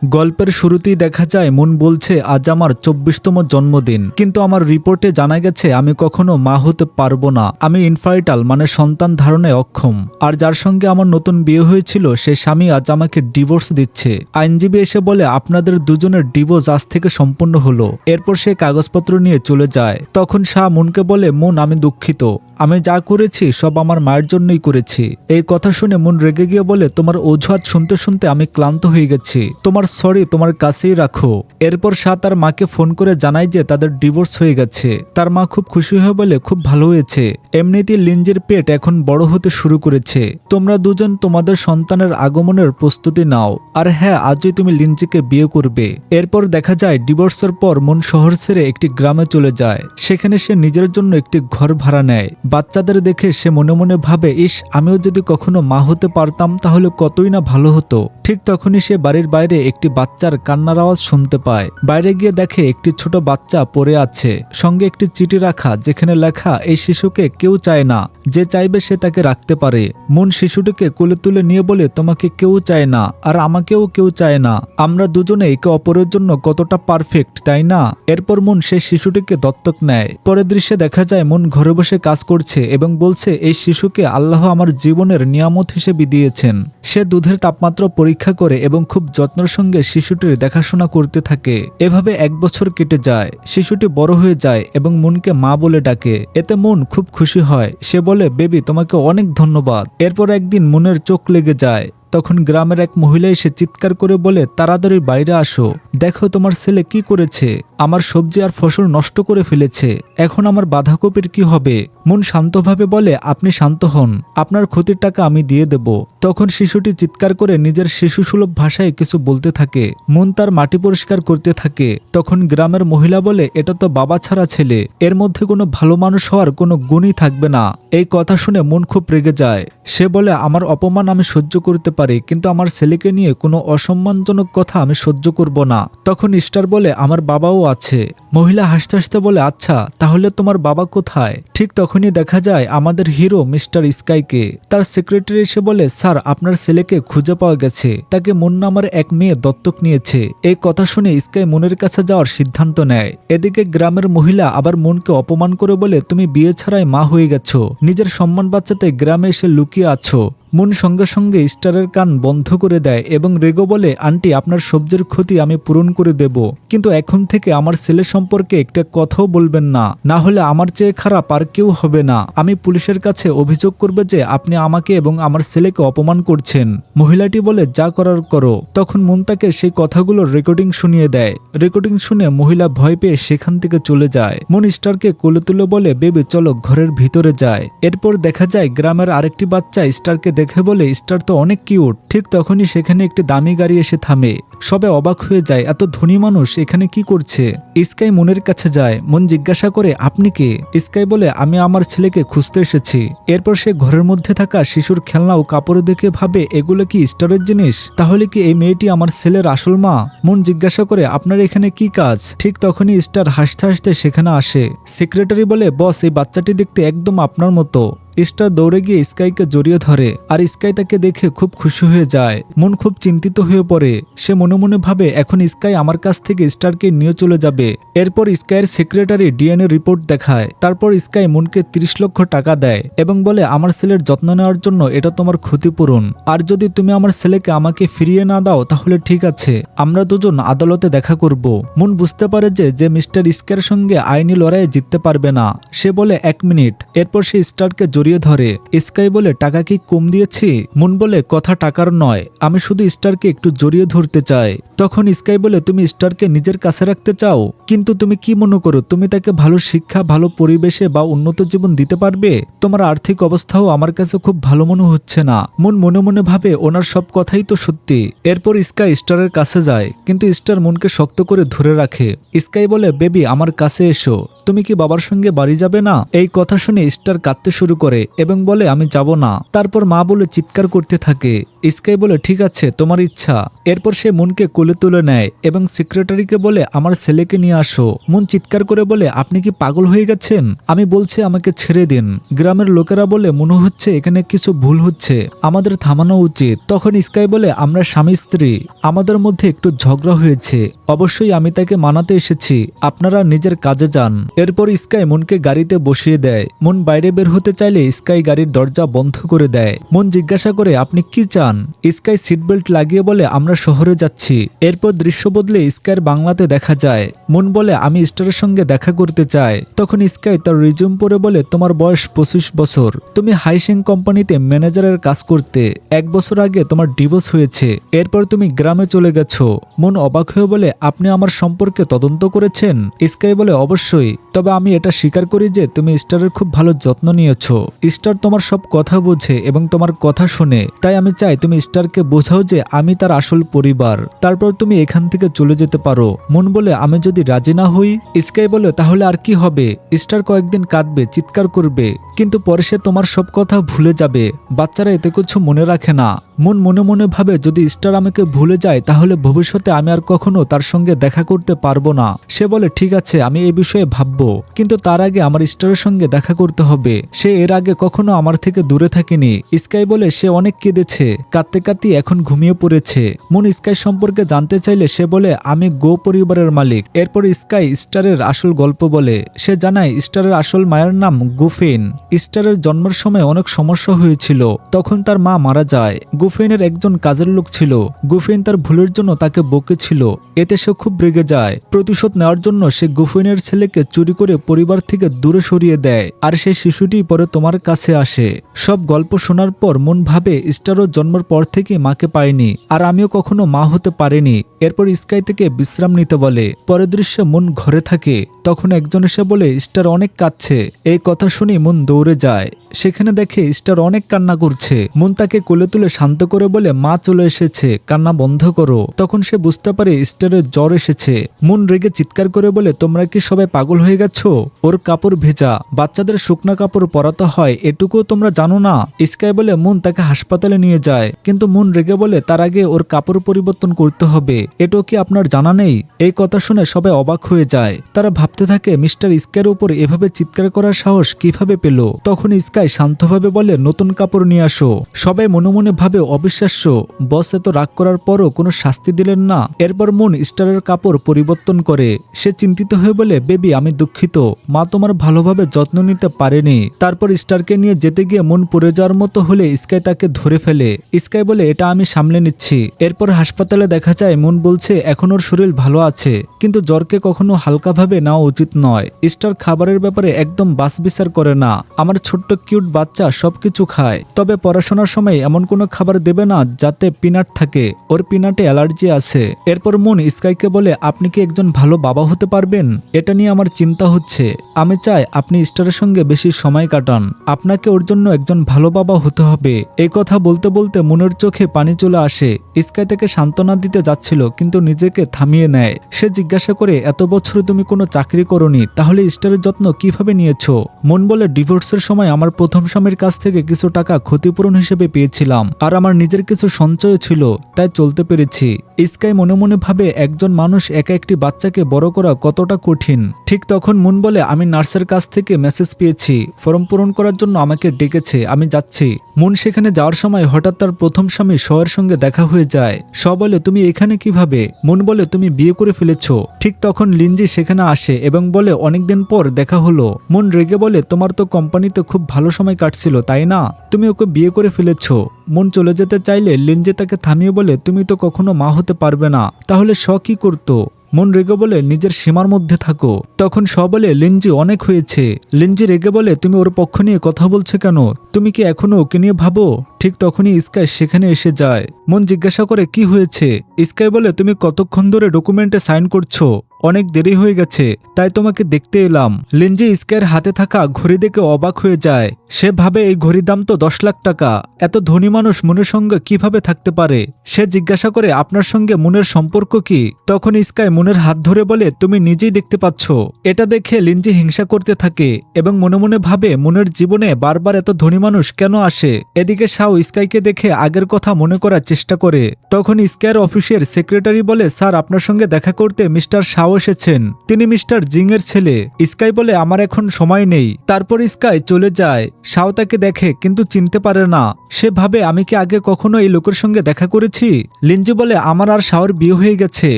গল্পের শুরুতেই দেখা যায় মুন বলছে আজ আমার ২৪তম জন্মদিন, কিন্তু আমার রিপোর্টে জানা গেছে আমি কখনো মা হতে পারবো না। আমি ইনফার্টাইল মানে সন্তান ধারণে অক্ষম। আর যার সঙ্গে আমার নতুন বিয়ে হয়েছিল সে স্বামী আজ আমাকে ডিভোর্স দিচ্ছে। আইনজীবী এসে বলে আপনাদের দুজনের ডিভোর্স আজ থেকে সম্পূর্ণ হলো। এরপর সে কাগজপত্র নিয়ে চলে যায়। তখন শাহ মুনকে বলে মুন আমি দুঃখিত, আমি যা করেছি সব আমার মায়ের জন্যই করেছি। এই কথা শুনে মুন রেগে গিয়ে বলে তোমার অজুহাত শুনতে শুনতে আমি ক্লান্ত হয়ে গেছি, তোমার সরি তোমার কাছেই রাখো। এরপর শাহ তার মাকে ফোন করে জানায় যে তাদের ডিভোর্স হয়ে গেছে। তার মা খুব খুশি হয়ে বলে খুব ভালো হয়েছে, এমনিতেই লিঞ্জির পেট এখন বড় হতে শুরু করেছে, তোমরা দুজন তোমাদের সন্তানের আগমনের প্রস্তুতি নাও। আর হ্যাঁ, আজই তুমি লিঞ্জিকে বিয়ে করবে। এরপর দেখা যায় ডিভোর্সের পর মুন শহর ছেড়ে একটি গ্রামে চলে যায়। সেখানে সে নিজের জন্য একটি ঘর ভাড়া নেয়। বাচ্চাদের দেখে সে মনে মনে ভাবে ইস আমিও যদি কখনো মা হতে পারতাম তাহলে কতই না ভালো হতো। ঠিক তখনই সে বাড়ির বাইরে একটি বাচ্চার কান্নার আওয়াজ শুনতে পায়। বাইরে গিয়ে দেখে একটি ছোট বাচ্চা পড়ে আছে, সঙ্গে একটি চিঠি রাখা যেখানে লেখা এই শিশুকে কেউ চায় না, যে চাইবে সে তাকে রাখতে পারে। মুন শিশুটিকে কোলে তুলে নিয়ে বলে তোমাকে কেউ চায় না আর আমাকেও কেউ চায় না, আমরা দুজনে একে অপরের জন্য কতটা পারফেক্ট তাই না। এরপর মুন সেই শিশুটিকে দত্তক নেয়। পরের দৃশ্যে দেখা যায় মুন ঘরে বসে কাজ করছে এবং বলছে এই শিশুকে আল্লাহ আমার জীবনের নিয়ামত হিসেবে দিয়েছেন। সে দুধের তাপমাত্রা পরীক্ষা করে এবং খুব যত্নের সঙ্গে শিশুটির দেখাশোনা করতে থাকে। এভাবে ১ বছর কেটে যায়। শিশুটি বড় হয়ে যায় এবং মুনকে মা বলে ডাকে। এতে মুন খুব খুশি হয়। সে বলে বেবি তোমাকে অনেক ধন্যবাদ। এরপর একদিন মুনের চোখ লেগে যায়। তখন গ্রামের এক মহিলা এসে চিৎকার করে বলে তাড়াতাড়ি বাইরে আসো, দেখো তোমার ছেলে কি করেছে, আমার সবজি আর ফসল নষ্ট করে ফেলেছে, এখন আমার বাঁধাকপির কি হবে। মুন শান্তভাবে বলে আপনি শান্ত হন, আপনার ক্ষতির টাকা আমি দিয়ে দেব। তখন শিশুটি চিৎকার করে নিজের শিশুসুলভ ভাষায় কিছু বলতে থাকে। মুন তার মাটি পরিষ্কার করতে থাকে। তখন গ্রামের মহিলা বলে এটা তো বাবা ছাড়া ছেলে, এর মধ্যে কোনো ভালো মানুষ হওয়ার কোনো গুণই থাকবে না। এই কথা শুনে মুন খুব রেগে যায়। সে বলে আমার অপমান আমি সহ্য করতে পারি, কিন্তু আমার ছেলেকে নিয়ে কোনো অসম্মানজনক কথা আমি সহ্য করব না। তখন স্টার বলে আমার বাবাও আছে। মহিলা হাসতে হাসতে বলে আচ্ছা তাহলে তোমার বাবা কোথায়। ঠিক তখনই দেখা যায় আমাদের হিরো মিস্টার স্কাইকে। তার সেক্রেটারি এসে বলে স্যার আপনার ছেলেকে খুঁজে পাওয়া গেছে, তাকে মুন নামের এক মেয়ে দত্তক নিয়েছে। এই কথা শুনে স্কাই মুনের কাছে যাওয়ার সিদ্ধান্ত নেয়। এদিকে গ্রামের মহিলা আবার মুনকে অপমান করে বলে তুমি বিয়ে ছাড়াই মা হয়ে গেছো, নিজের সম্মান বাঁচাতে গ্রামে এসে লুকিয়ে আছো। মুন সঙ্গে সঙ্গে স্টারের কান বন্ধ করে দেয় এবং রেগো বলে আন্টি আপনার সবজির ক্ষতি আমি পূরণ করে দেব, কিন্তু এখন থেকে আমার ছেলে সম্পর্কে একটা কথাও বলবেন না, না হলে আমার চেয়ে খারাপ আর কেউ হবে না। আমি পুলিশের কাছে অভিযোগ করবে যে আপনি আমাকে এবং আমার ছেলেকে অপমান করছেন। মহিলাটি বলে যা করার করো। তখন মুন তাকে সেই কথাগুলোর রেকর্ডিং শুনিয়ে দেয়। রেকর্ডিং শুনে মহিলা ভয় পেয়ে সেখান থেকে চলে যায়। মুন স্টারকে কোলে তুলে বলে বেবি চলো ঘরের ভিতরে যায়। এরপর দেখা যায় গ্রামের আরেকটি বাচ্চা স্টারকে দেখে বলে স্টার তো অনেক কিউট। ঠিক তখনই সেখানে একটি দামি গাড়ি এসে থামে। সবাই অবাক হয়ে যায় এত ধনী মানুষ এখানে কি করছে। স্কাই মুনের কাছে যায়। মুন জিজ্ঞাসা করে আপনি কে। স্কাই বলে আমি আমার ছেলেকে খুঁজতে এসেছি। এরপর সে ঘরের মধ্যে থাকা শিশুর খেলনা ও কাপড় দেখে ভাবে এগুলো কি স্টারের জিনিস, তাহলে কি এই মেয়েটি আমার ছেলের আসল মা। মুন জিজ্ঞাসা করে আপনার এখানে কি কাজ। ঠিক তখনই স্টার হাসতে হাসতে সেখানে আসে। সেক্রেটারি বলে বস এই বাচ্চাটি দেখতে একদম আপনার মতো। স্টার দৌড়ে গিয়ে স্কাইকে জড়িয়ে ধরে আর স্কাই তাকে দেখে খুব খুশি হয়ে যায়। মুন খুব চিন্তিত হয়ে পড়ে। সে মনে মনে ভাবে এখন স্কাই আমার কাছ থেকে স্টারকে নিয়ে চলে যাবে। এরপর স্কাইয়ের সেক্রেটারি ডিএনএ রিপোর্ট দেখায়। তারপর স্কাই মুনকে ৩০ লক্ষ টাকা দেয় এবং বলে আমার ছেলের যত্ন নেওয়ার জন্য এটা তোমার ক্ষতিপূরণ, আর যদি তুমি আমার ছেলেকে আমাকে ফিরিয়ে না দাও তাহলে ঠিক আছে, আমরা দুজন আদালতে দেখা করব। মুন বুঝতে পারে যে মিস্টার স্কাইয়ের সঙ্গে আইনি লড়াইয়ে জিততে পারবে না। সে বলে ১ মিনিট। এরপর সে স্টারকে জড়িয়ে ধরে। স্কাই বলে টাকা কি কম দিয়েছি। মুন বলে কথা টাকার নয়, আমি শুধু স্টারকে একটু জড়িয়ে ধরতে চাই। তখন স্কাই বলে তুমি স্টারকে নিজের কাছে রাখতে চাও, কিন্তু তুমি কি মনে করো তুমি তাকে ভালো শিক্ষা, ভালো পরিবেশে বা উন্নত জীবন দিতে পারবে। তোমার আর্থিক অবস্থাও আমার কাছে খুব ভালো মনে হচ্ছে না। মুন মনে মনে ভাবে ওনার সব কথাই তো সত্যি। এরপর স্কাই স্টারের কাছে যায়, কিন্তু স্টার মুনকে শক্ত করে ধরে রাখে। স্কাই বলে বেবি আমার কাছে এসো, তুমি কি বাবার সঙ্গে বাড়ি যাবে না। এই কথা শুনে স্টার কাঁদতে শুরু করে। করে এবং বলে আমি যাব না। তারপর মা বলে চিৎকার করতে থাকে। স্কাই বলে ঠিক আছে তোমার ইচ্ছা। এরপর সে মুনকে কোলে তুলে নেয় এবং সেক্রেটারিকে বলে আমার ছেলেকে নিয়ে আসো। মুন চিৎকার করে বলে আপনি কি পাগল হয়ে গেছেন? আমি বলছি আমাকে ছেড়ে দিন। গ্রামের লোকেরা বলে মনে হচ্ছে এখানে কিছু ভুল হচ্ছে, আমাদের থামানো উচিত। তখন স্কাই বলে আমরা স্বামী স্ত্রী, আমাদের মধ্যে একটু ঝগড়া হয়েছে, অবশ্যই আমি তাকে মানাতে এসেছি, আপনারা নিজের কাজে যান। এরপর স্কাই মুনকে গাড়িতে বসিয়ে দেয়। মুন বাইরে বের হতে চাইলে স্কাই গাড়ির দরজা বন্ধ করে দেয়। মুন জিজ্ঞাসা করে আপনি কি চান? স্কাই সিট বেল্ট লাগিয়ে বলে আমরা শহরে যাচ্ছি। এরপর দৃশ্য বদলে স্কাইয়ের বাংলাতে দেখা যায়। মুন বলে আমি স্টারের সঙ্গে দেখা করতে চাই। তখন স্কাই তার রিজিউম পড়ে বলে তোমার বয়স 25 বছর, তুমি হাইসিং কোম্পানিতে ম্যানেজারের কাজ করতে, 1 বছর আগে তোমার ডিভোর্স হয়েছে, এরপর তুমি গ্রামে চলে গেছো। মুন অবাক হয়ে বলে আপনি আমার সম্পর্কে তদন্ত করেছেন? স্কাই বলে অবশ্যই, তবে আমি এটা স্বীকার করি যে তুমি স্টারের খুব ভালো যত্ন নিয়েছো। স্টার তোমার সব কথা বোঝে এবং তোমার কথা শুনে, তাই আমি চাই তুমি স্টারকে বোঝাও যে আমি তার আসল পরিবার, তারপর তুমি এখান থেকে চলে যেতে পারো। মুন বলে আমি যদি রাজি না হই? স্কাই বলে তাহলে আর কি হবে? স্টার কয়েকদিন কাঁদবে, চিৎকার করবে, কিন্তু পরে সে তোমার সব কথা ভুলে যাবে। বাচ্চারা এতে কিছু মনে রাখে না। মুন মনে মনে ভাবে যদি স্টার আমাকে ভুলে যায় তাহলে ভবিষ্যতে আমি আর কখনো তার সঙ্গে দেখা করতে পারবো না। সে বলে ঠিক আছে আমি এই বিষয়ে ভাববো, কিন্তু তার আগে আমার স্টারের সঙ্গে দেখা করতে হবে। সে এর আগে কখনো আমার থেকে দূরে থাকেনি। স্কাই বলে সে অনেক কেঁদেছে, কাঁদতে কাঁদতে এখন ঘুমিয়ে পড়েছে। মুন স্কাই সম্পর্কে জানতে চাইলে সে বলে আমি গো পরিবারের মালিক। এরপর স্কাই স্টারের আসল গল্প বলে। সে জানায় স্টারের আসল মায়ের নাম গুফিন। স্টারের জন্মের সময় অনেক সমস্যা হয়েছিল, তখন তার মা মারা যায়। গুফিনের একজন কাজের লোক ছিল। গুফিন তার ভুলের জন্য তাকে বকেছিল, এতে সে খুব রেগে যায়। প্রতিশোধ নেওয়ার জন্য সে গুফিনের ছেলেকে চুরি করে পরিবার থেকে দূরে সরিয়ে দেয়, আর সেই শিশুটি পরে তোমার কাছে আসে। সব গল্প শোনার পর মন ভাবে স্টারও জন্মের পর থেকে মাকে পায়নি, আর আমিও কখনো মা হতে পারিনি। এরপর স্কাই থেকে বিশ্রাম নিতে বলে। পরের দৃশ্যে মন ঘরে থাকে। তখন একজন এসে বলে স্টার অনেক কাঁদছে। এই কথা শুনে মন দৌড়ে যায়। সেখানে দেখে স্টার অনেক কান্না করছে। মন তাকে কোলে তুলে শান্ত করে বলে মা চলে এসেছে, কান্না বন্ধ করো। তখন সে বুঝতে পারে স্টারের জ্বর এসেছে। মন রেগে চিৎকার করে বলে তোমরা কি সবাই পাগল হয়ে গেছো? ওর কাপড় ভেজা, বাচ্চাদের শুকনা কাপড় পরাতে হয়, এটুকুও তোমরা জানো না? স্কাই বলে মন তাকে হাসপাতালে নিয়ে যায়, কিন্তু মন রেগে বলে তার আগে ওর কাপড় পরিবর্তন করতে হবে, এটাও কি আপনার জানা নেই? এই কথা শুনে সবাই অবাক হয়ে যায়। তারা ভাবতে থাকে মিস্টার স্কাইয়ের উপর এভাবে চিৎকার করার সাহস কিভাবে পেল। তখন স্কাই শান্তভাবে বলে নতুন কাপড় নিয়ে আসো। সবাই মনে মনে ভাবে অবিশ্বাস্য, বস এত রাগ করার পরও কোনো শাস্তি দিলেন না। এরপর মন স্টারের কাপড় পরিবর্তন করে। সে চিন্তিত হয়ে বলে বেবি আমি দুঃখিত, মা তোমার ভালোভাবে যত্ন নিতে পারেনি। তারপর স্টারকে নিয়ে যেতে গিয়ে মন পড়ে যাওয়ার মতো হলে স্কাই তাকে ধরে ফেলে। স্কাই বলে এটা আমি সামলে নিচ্ছি। এরপর হাসপাতালে দেখা যায় মন বলছে এখন ওর শরীর ভালো আছে, কিন্তু জ্বরকে কখনো হালকাভাবে নেওয়া উচিত নয়। স্টার খাবারের ব্যাপারে একদম বাছবিচার করে না। আমার ছোট্ট কিউট বাচ্চা সবকিছু খায়, তবে পড়াশোনার সময় এমন কোনো খাবার দেবে না যাতে পিনাট থাকে, ওর পিনাটে অ্যালার্জি আছে। এরপর মুন স্কাইকে বলে আপনি কি একজন ভালো বাবা হতে পারবেন? এটা নিয়ে আমার চিন্তা হচ্ছে। আমি চাই আপনি স্টারের সঙ্গে বেশি সময় কাটান, আপনাকে ওর জন্য একজন ভালো বাবা হতে হবে। এই কথা বলতে বলতে মুনের চোখে পানি চলে আসে। স্কাই তাকে সান্ত্বনা দিতে যাচ্ছিল, কিন্তু নিজেকে থামিয়ে নেয়। সে জিজ্ঞাসা করে এত বছর তুমি কোনো চাকরি করনি, তাহলে স্টারের যত্ন কিভাবে নিয়েছো? মন বলে ডিভোর্সের সময় আমার প্রথম স্বামীর কাছ থেকে কিছু টাকা ক্ষতিপূরণ হিসেবে পেয়েছিলাম, আর আমার নিজের কিছু সঞ্চয় ছিল, তাই চলতে পেরেছি। স্কাই মনে মনে ভাবে একজন মানুষ একা একটি বাচ্চাকে বড় করা কতটা কঠিন। ঠিক তখন মুন বলে আমি নার্সের কাছ থেকে মেসেজ পেয়েছি, ফর্ম পূরণ করার জন্য আমাকে ডেকেছে, আমি যাচ্ছি। মুন সেখানে যাওয়ার সময় হঠাৎ তার প্রথম স্বামী শয়ের সঙ্গে দেখা হয়ে যায়। শ বলে তুমি এখানে কিভাবে? মুন বলে তুমি বিয়ে করে ফেলেছো। ঠিক তখন লিনজি সেখানে আসে এবং বলে অনেকদিন পর দেখা হলো। মুন রেগে বলে তোমার তো কোম্পানিতে খুব ভালো সময় কাটছিল তাই না, তুমি ওকে বিয়ে করে ফেলেছো। মুন চলে যেতে চাইলে লিনজি তাকে থামিয়ে বলে তুমি তো কখনো মা হতে পারবে না, তাহলে শ কি করতো? মন রেগে বলে নিজের সীমার মধ্যে থাকো। তখন শ বলে লিনজি অনেক হয়েছে। লিনজি রেগে বলে তুমি ওর পক্ষ নিয়ে কথা বলছো কেন? তুমি কি এখনো ওকে নিয়ে ভাবো? ঠিক তখনই স্কাই সেখানে এসে যায়। মুন জিজ্ঞাসা করে কি হয়েছে। স্কাই বলে তুমি কতক্ষণ ধরে ডকুমেন্টে সাইন করছো, অনেক দেরি হয়ে গেছে, তাই তোমাকে দেখতে এলাম। লিনজি স্কাইয়ের হাতে থাকা ঘড়ি দেখে অবাক হয়ে যায়। সে ভাবে এই ঘড়ির দাম তো 10 লাখ টাকা, এত ধনী মানুষ মুনের সঙ্গে কিভাবে থাকতে পারে। সে জিজ্ঞাসা করে আপনার সঙ্গে মুনের সম্পর্ক কি। তখন স্কাই মুনের হাত ধরে বলে তুমি নিজেই দেখতে পাচ্ছ। এটা দেখে লিনজি হিংসা করতে থাকে এবং মনে মনে ভাবে মুনের জীবনে বারবার এত ধনী মানুষ কেন আসে। এদিকে শাও স্কাইকে দেখে আগের কথা মনে করার চেষ্টা করে। তখন স্কাইয়ের অফিসের সেক্রেটারি বলে স্যার আপনার সঙ্গে দেখা করতে মিস্টার শাও এসেছেন, তিনি মিস্টার জিং এর ছেলে। স্কাই বলে আমার এখন সময় নেই। তারপর স্কাই চলে যায়। শাও তাকে দেখে কিন্তু চিনতে পারে না। সে ভাবে আমি কি আগে কখনো এই লোকের সঙ্গে দেখা করেছি। লিনজি বলে আমার আর শাওর বিয়ে হয়ে গেছে,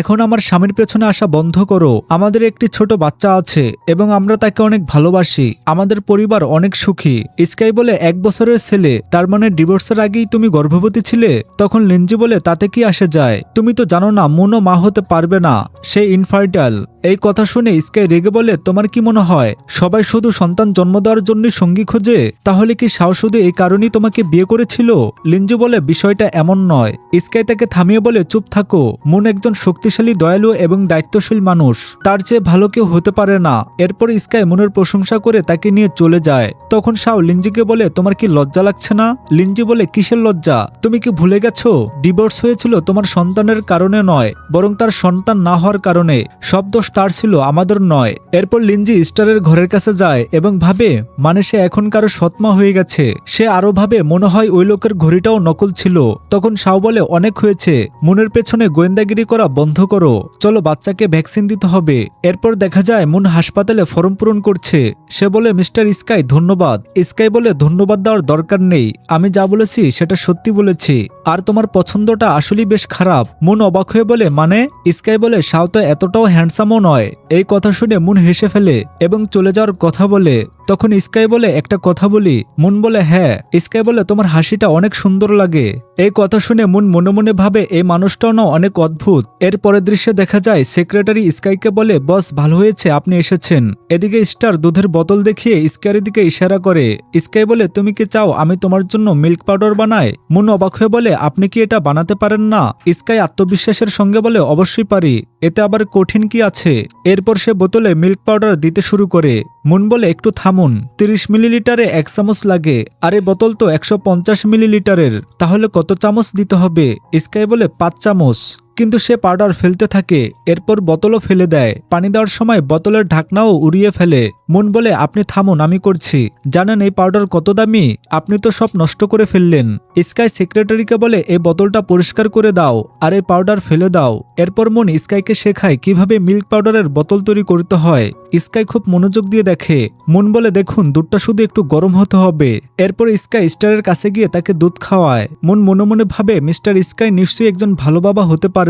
এখন আমার স্বামীর পেছনে আসা বন্ধ করো। আমাদের একটি ছোট বাচ্চা আছে এবং আমরা তাকে অনেক ভালোবাসি, আমাদের পরিবার অনেক সুখী। স্কাই বলে 1 বছরের ছেলে, তার মানে ডিভোর্সের আগেই তুমি গর্ভবতী ছিলে। তখন লিনজি বলে তাতে কি আসে যায়, তুমি তো জানো না মুনও মা হতে পারবে না, সে ইনফার্টাইল। এই কথা শুনে স্কাই রেগে বলে তোমার কি মনে হয় সবাই শুধু সন্তান জন্ম দেওয়ার জন্য সঙ্গী খোঁজে? তাহলে কি শাও শুধু এই কারণেই তোমাকে বিয়ে করেছিল? লিনজি বলে বিষয়টা এমন নয়। স্কাই তাকে থামিয়ে বলে চুপ থাকো, মুন একজন শক্তিশালী, দয়ালু এবং দায়িত্বশীল মানুষ, তার চেয়ে ভালো কেউ হতে পারে না। এরপর স্কাই মুনের প্রশংসা করে তাকে নিয়ে চলে যায়। তখন শাও লিনজিকে বলে তোমার কি লজ্জা লাগছে না? লিনজি বলে কিসের লজ্জা, তুমি কি ভুলে গেছো ডিভোর্স হয়েছিল তোমার সন্তানের কারণে নয়, বরং তার সন্তান না হওয়ার কারণে। সব দোষ তার ছিল, আমাদের নয়। এরপর লিনজি স্টারের ঘরের কাছে যায় এবং ভাবে মানে সে এখন কারো সৎমা হয়ে গেছে। সে আরো ভাবে মনে হয় ওই লোকের ঘড়িটাও নকল ছিল। তখন শাও বলে অনেক হয়েছে, মুনের পেছনে গোয়েন্দাগিরি করা বন্ধ করো, চলো বাচ্চাকে ভ্যাকসিন দিতে হবে। এরপর দেখা যায় মুন হাসপাতালে ফর্ম পূরণ করছে। সে বলে মিস্টার স্কাই ধন্যবাদ। স্কাই বলে ধন্যবাদ দেওয়ার দরকার নেই, আমি যা বলেছি সেটা সত্যি বলেছি, আর তোমার পছন্দটা আসলেই বেশ খারাপ। মুন অবাক হয়ে বলে মানে? স্কাই বলে শাও তো এতটাও হ্যান্ডসামও নয়। এই কথা শুনে মুন হেসে ফেলে এবং চলে যাওয়ার কথা বলে। তখন স্কাই বলে একটা কথা বলি। মুন বলে হ্যাঁ। স্কাই বলে তোমার হাসিটা অনেক সুন্দর লাগে। এই কথা শুনে মুন মনে মনে ভাবে এই মানুষটাও না অনেক অদ্ভুত। এর পরের দৃশ্যে দেখা যায় সেক্রেটারি স্কাইকে বলে বস ভালো হয়েছে আপনি এসেছেন। এদিকে স্টার দুধের বোতল দেখিয়ে স্কাইয়ের দিকে ইশারা করে। স্কাই বলে তুমি কি চাও আমি তোমার জন্য মিল্ক পাউডার বানাই? মুন অবাক হয়ে বলে আপনি কি এটা বানাতে পারেন না? স্কাই আত্মবিশ্বাসের সঙ্গে বলে অবশ্যই পারি, এতে আবার কঠিন কি আছে। এরপর সে বোতলে মিল্ক পাউডার দিতে শুরু করে। মুন বলে একটু থামুন, 30 মিলিলিটারে 1 চামচ লাগে, আর এই বোতল তো 150 মিলিলিটারের, তাহলে কত চামচ দিতে হবে? স্কাই বলে 5 চামচ। কিন্তু সে পাউডার ফেলতে থাকে, এরপর বোতলও ফেলে দেয়। পানি দেওয়ার সময় বোতলের ঢাকনাও উড়িয়ে ফেলে। মুন বলে আপনি থামুন, আমি করছি। জানেন এই পাউডার কত দামি? আপনি তো সব নষ্ট করে ফেললেন। স্কাই সেক্রেটারিকে বলে এই বোতলটা পরিষ্কার করে দাও আর এই পাউডার ফেলে দাও। এরপর মুন স্কাইকে শেখায় কিভাবে মিল্ক পাউডারের বোতল তৈরি করতে হয়। স্কাই খুব মনোযোগ দিয়ে দেখে। মুন বলে দেখুন দুধটা শুধু একটু গরম হতে হবে। এরপর স্কাই স্টারের কাছে গিয়ে তাকে দুধ খাওয়ায়। মুন মনে মনে ভাবে মিস্টার স্কাই নিশ্চয়ই একজন ভালো বাবা হতে পারবেন।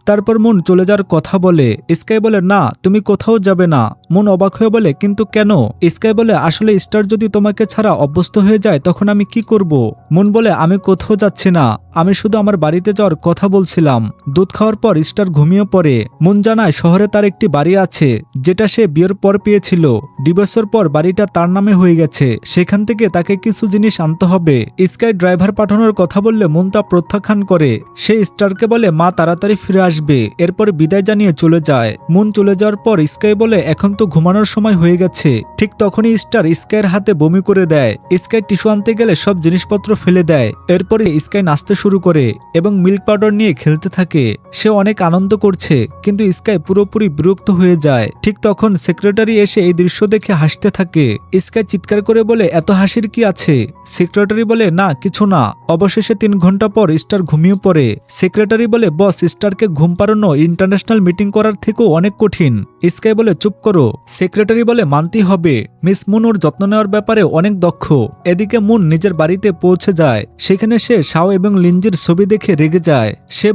তারপর মুন চলে যাওয়ার কথা বলে। স্কাই বলে না তুমি কোথাও যাবে না। মুন অবাক হয়ে বলে কিন্তু কেন? স্কাই বলে আসলে স্টার যদি তোমাকে ছাড়া অভ্যস্ত হয়ে যায় তখন আমি কি করব? মুন বলে আমি কোথাও যাচ্ছি না, আমি শুধু আমার বাড়িতে যাওয়ার কথা বলছিলাম। দুধ খাওয়ার পর স্টার ঘুমিয়ে পড়ে। মুন জানায় শহরে তার একটি বাড়ি আছে যেটা সে বিয়ের পর পেয়েছিল। ডিভোর্সের পর বাড়িটা তার নামে হয়ে গেছে, সেখান থেকে তাকে কিছু জিনিস আনতে হবে। স্কাই ড্রাইভার পাঠানোর কথা বললে মুন তা প্রত্যাখ্যান করে। সে স্টারকে বলে মা তাড়াতাড়ি ফিরে আসবে। এরপর বিদায় জানিয়ে চলে যায়। মুন চলে যাওয়ার পর স্কাই বলে এখন তো ঘুমানোর সময় হয়ে গেছে। ঠিক তখনই স্টার স্কাইয়ের হাতে বমি করে দেয়। স্কাই টিস্যু আনতে গেলে সব জিনিসপত্র ফেলে দেয়। এরপরে স্কাই নাচতে শুরু করে এবং মিল্ক পাউডার নিয়ে খেলতে থাকে। সে অনেক আনন্দ করছে, কিন্তু স্কাই পুরোপুরি বিরক্ত হয়ে যায়। ঠিক তখন সেক্রেটারি এসে এই দৃশ্য দেখে হাসতে থাকে। স্কাই চিৎকার করে বলে এত হাসির কি আছে? সেক্রেটারি বলে না কিছু না। অবশেষে 3 ঘন্টা পর স্টার ঘুমিয়ে পড়ে। সেক্রেটারি বলে বস স্টারকে ঘুম পাড়ানো ইন্টারন্যাশনাল মিটিং করার থেকেও অনেক কঠিন। স্কাই বলে চুপ করো। সেক্রেটারি বলে মানতেই হবে, মিস মুন ওর যত্ন নেওয়ার ব্যাপারে অনেক দক্ষ। এদিকে মুন নিজের বাড়িতে পৌঁছে যায়। সেখানে সে শাও এবং লিনজির ছবি দেখে রেগে যায়। সে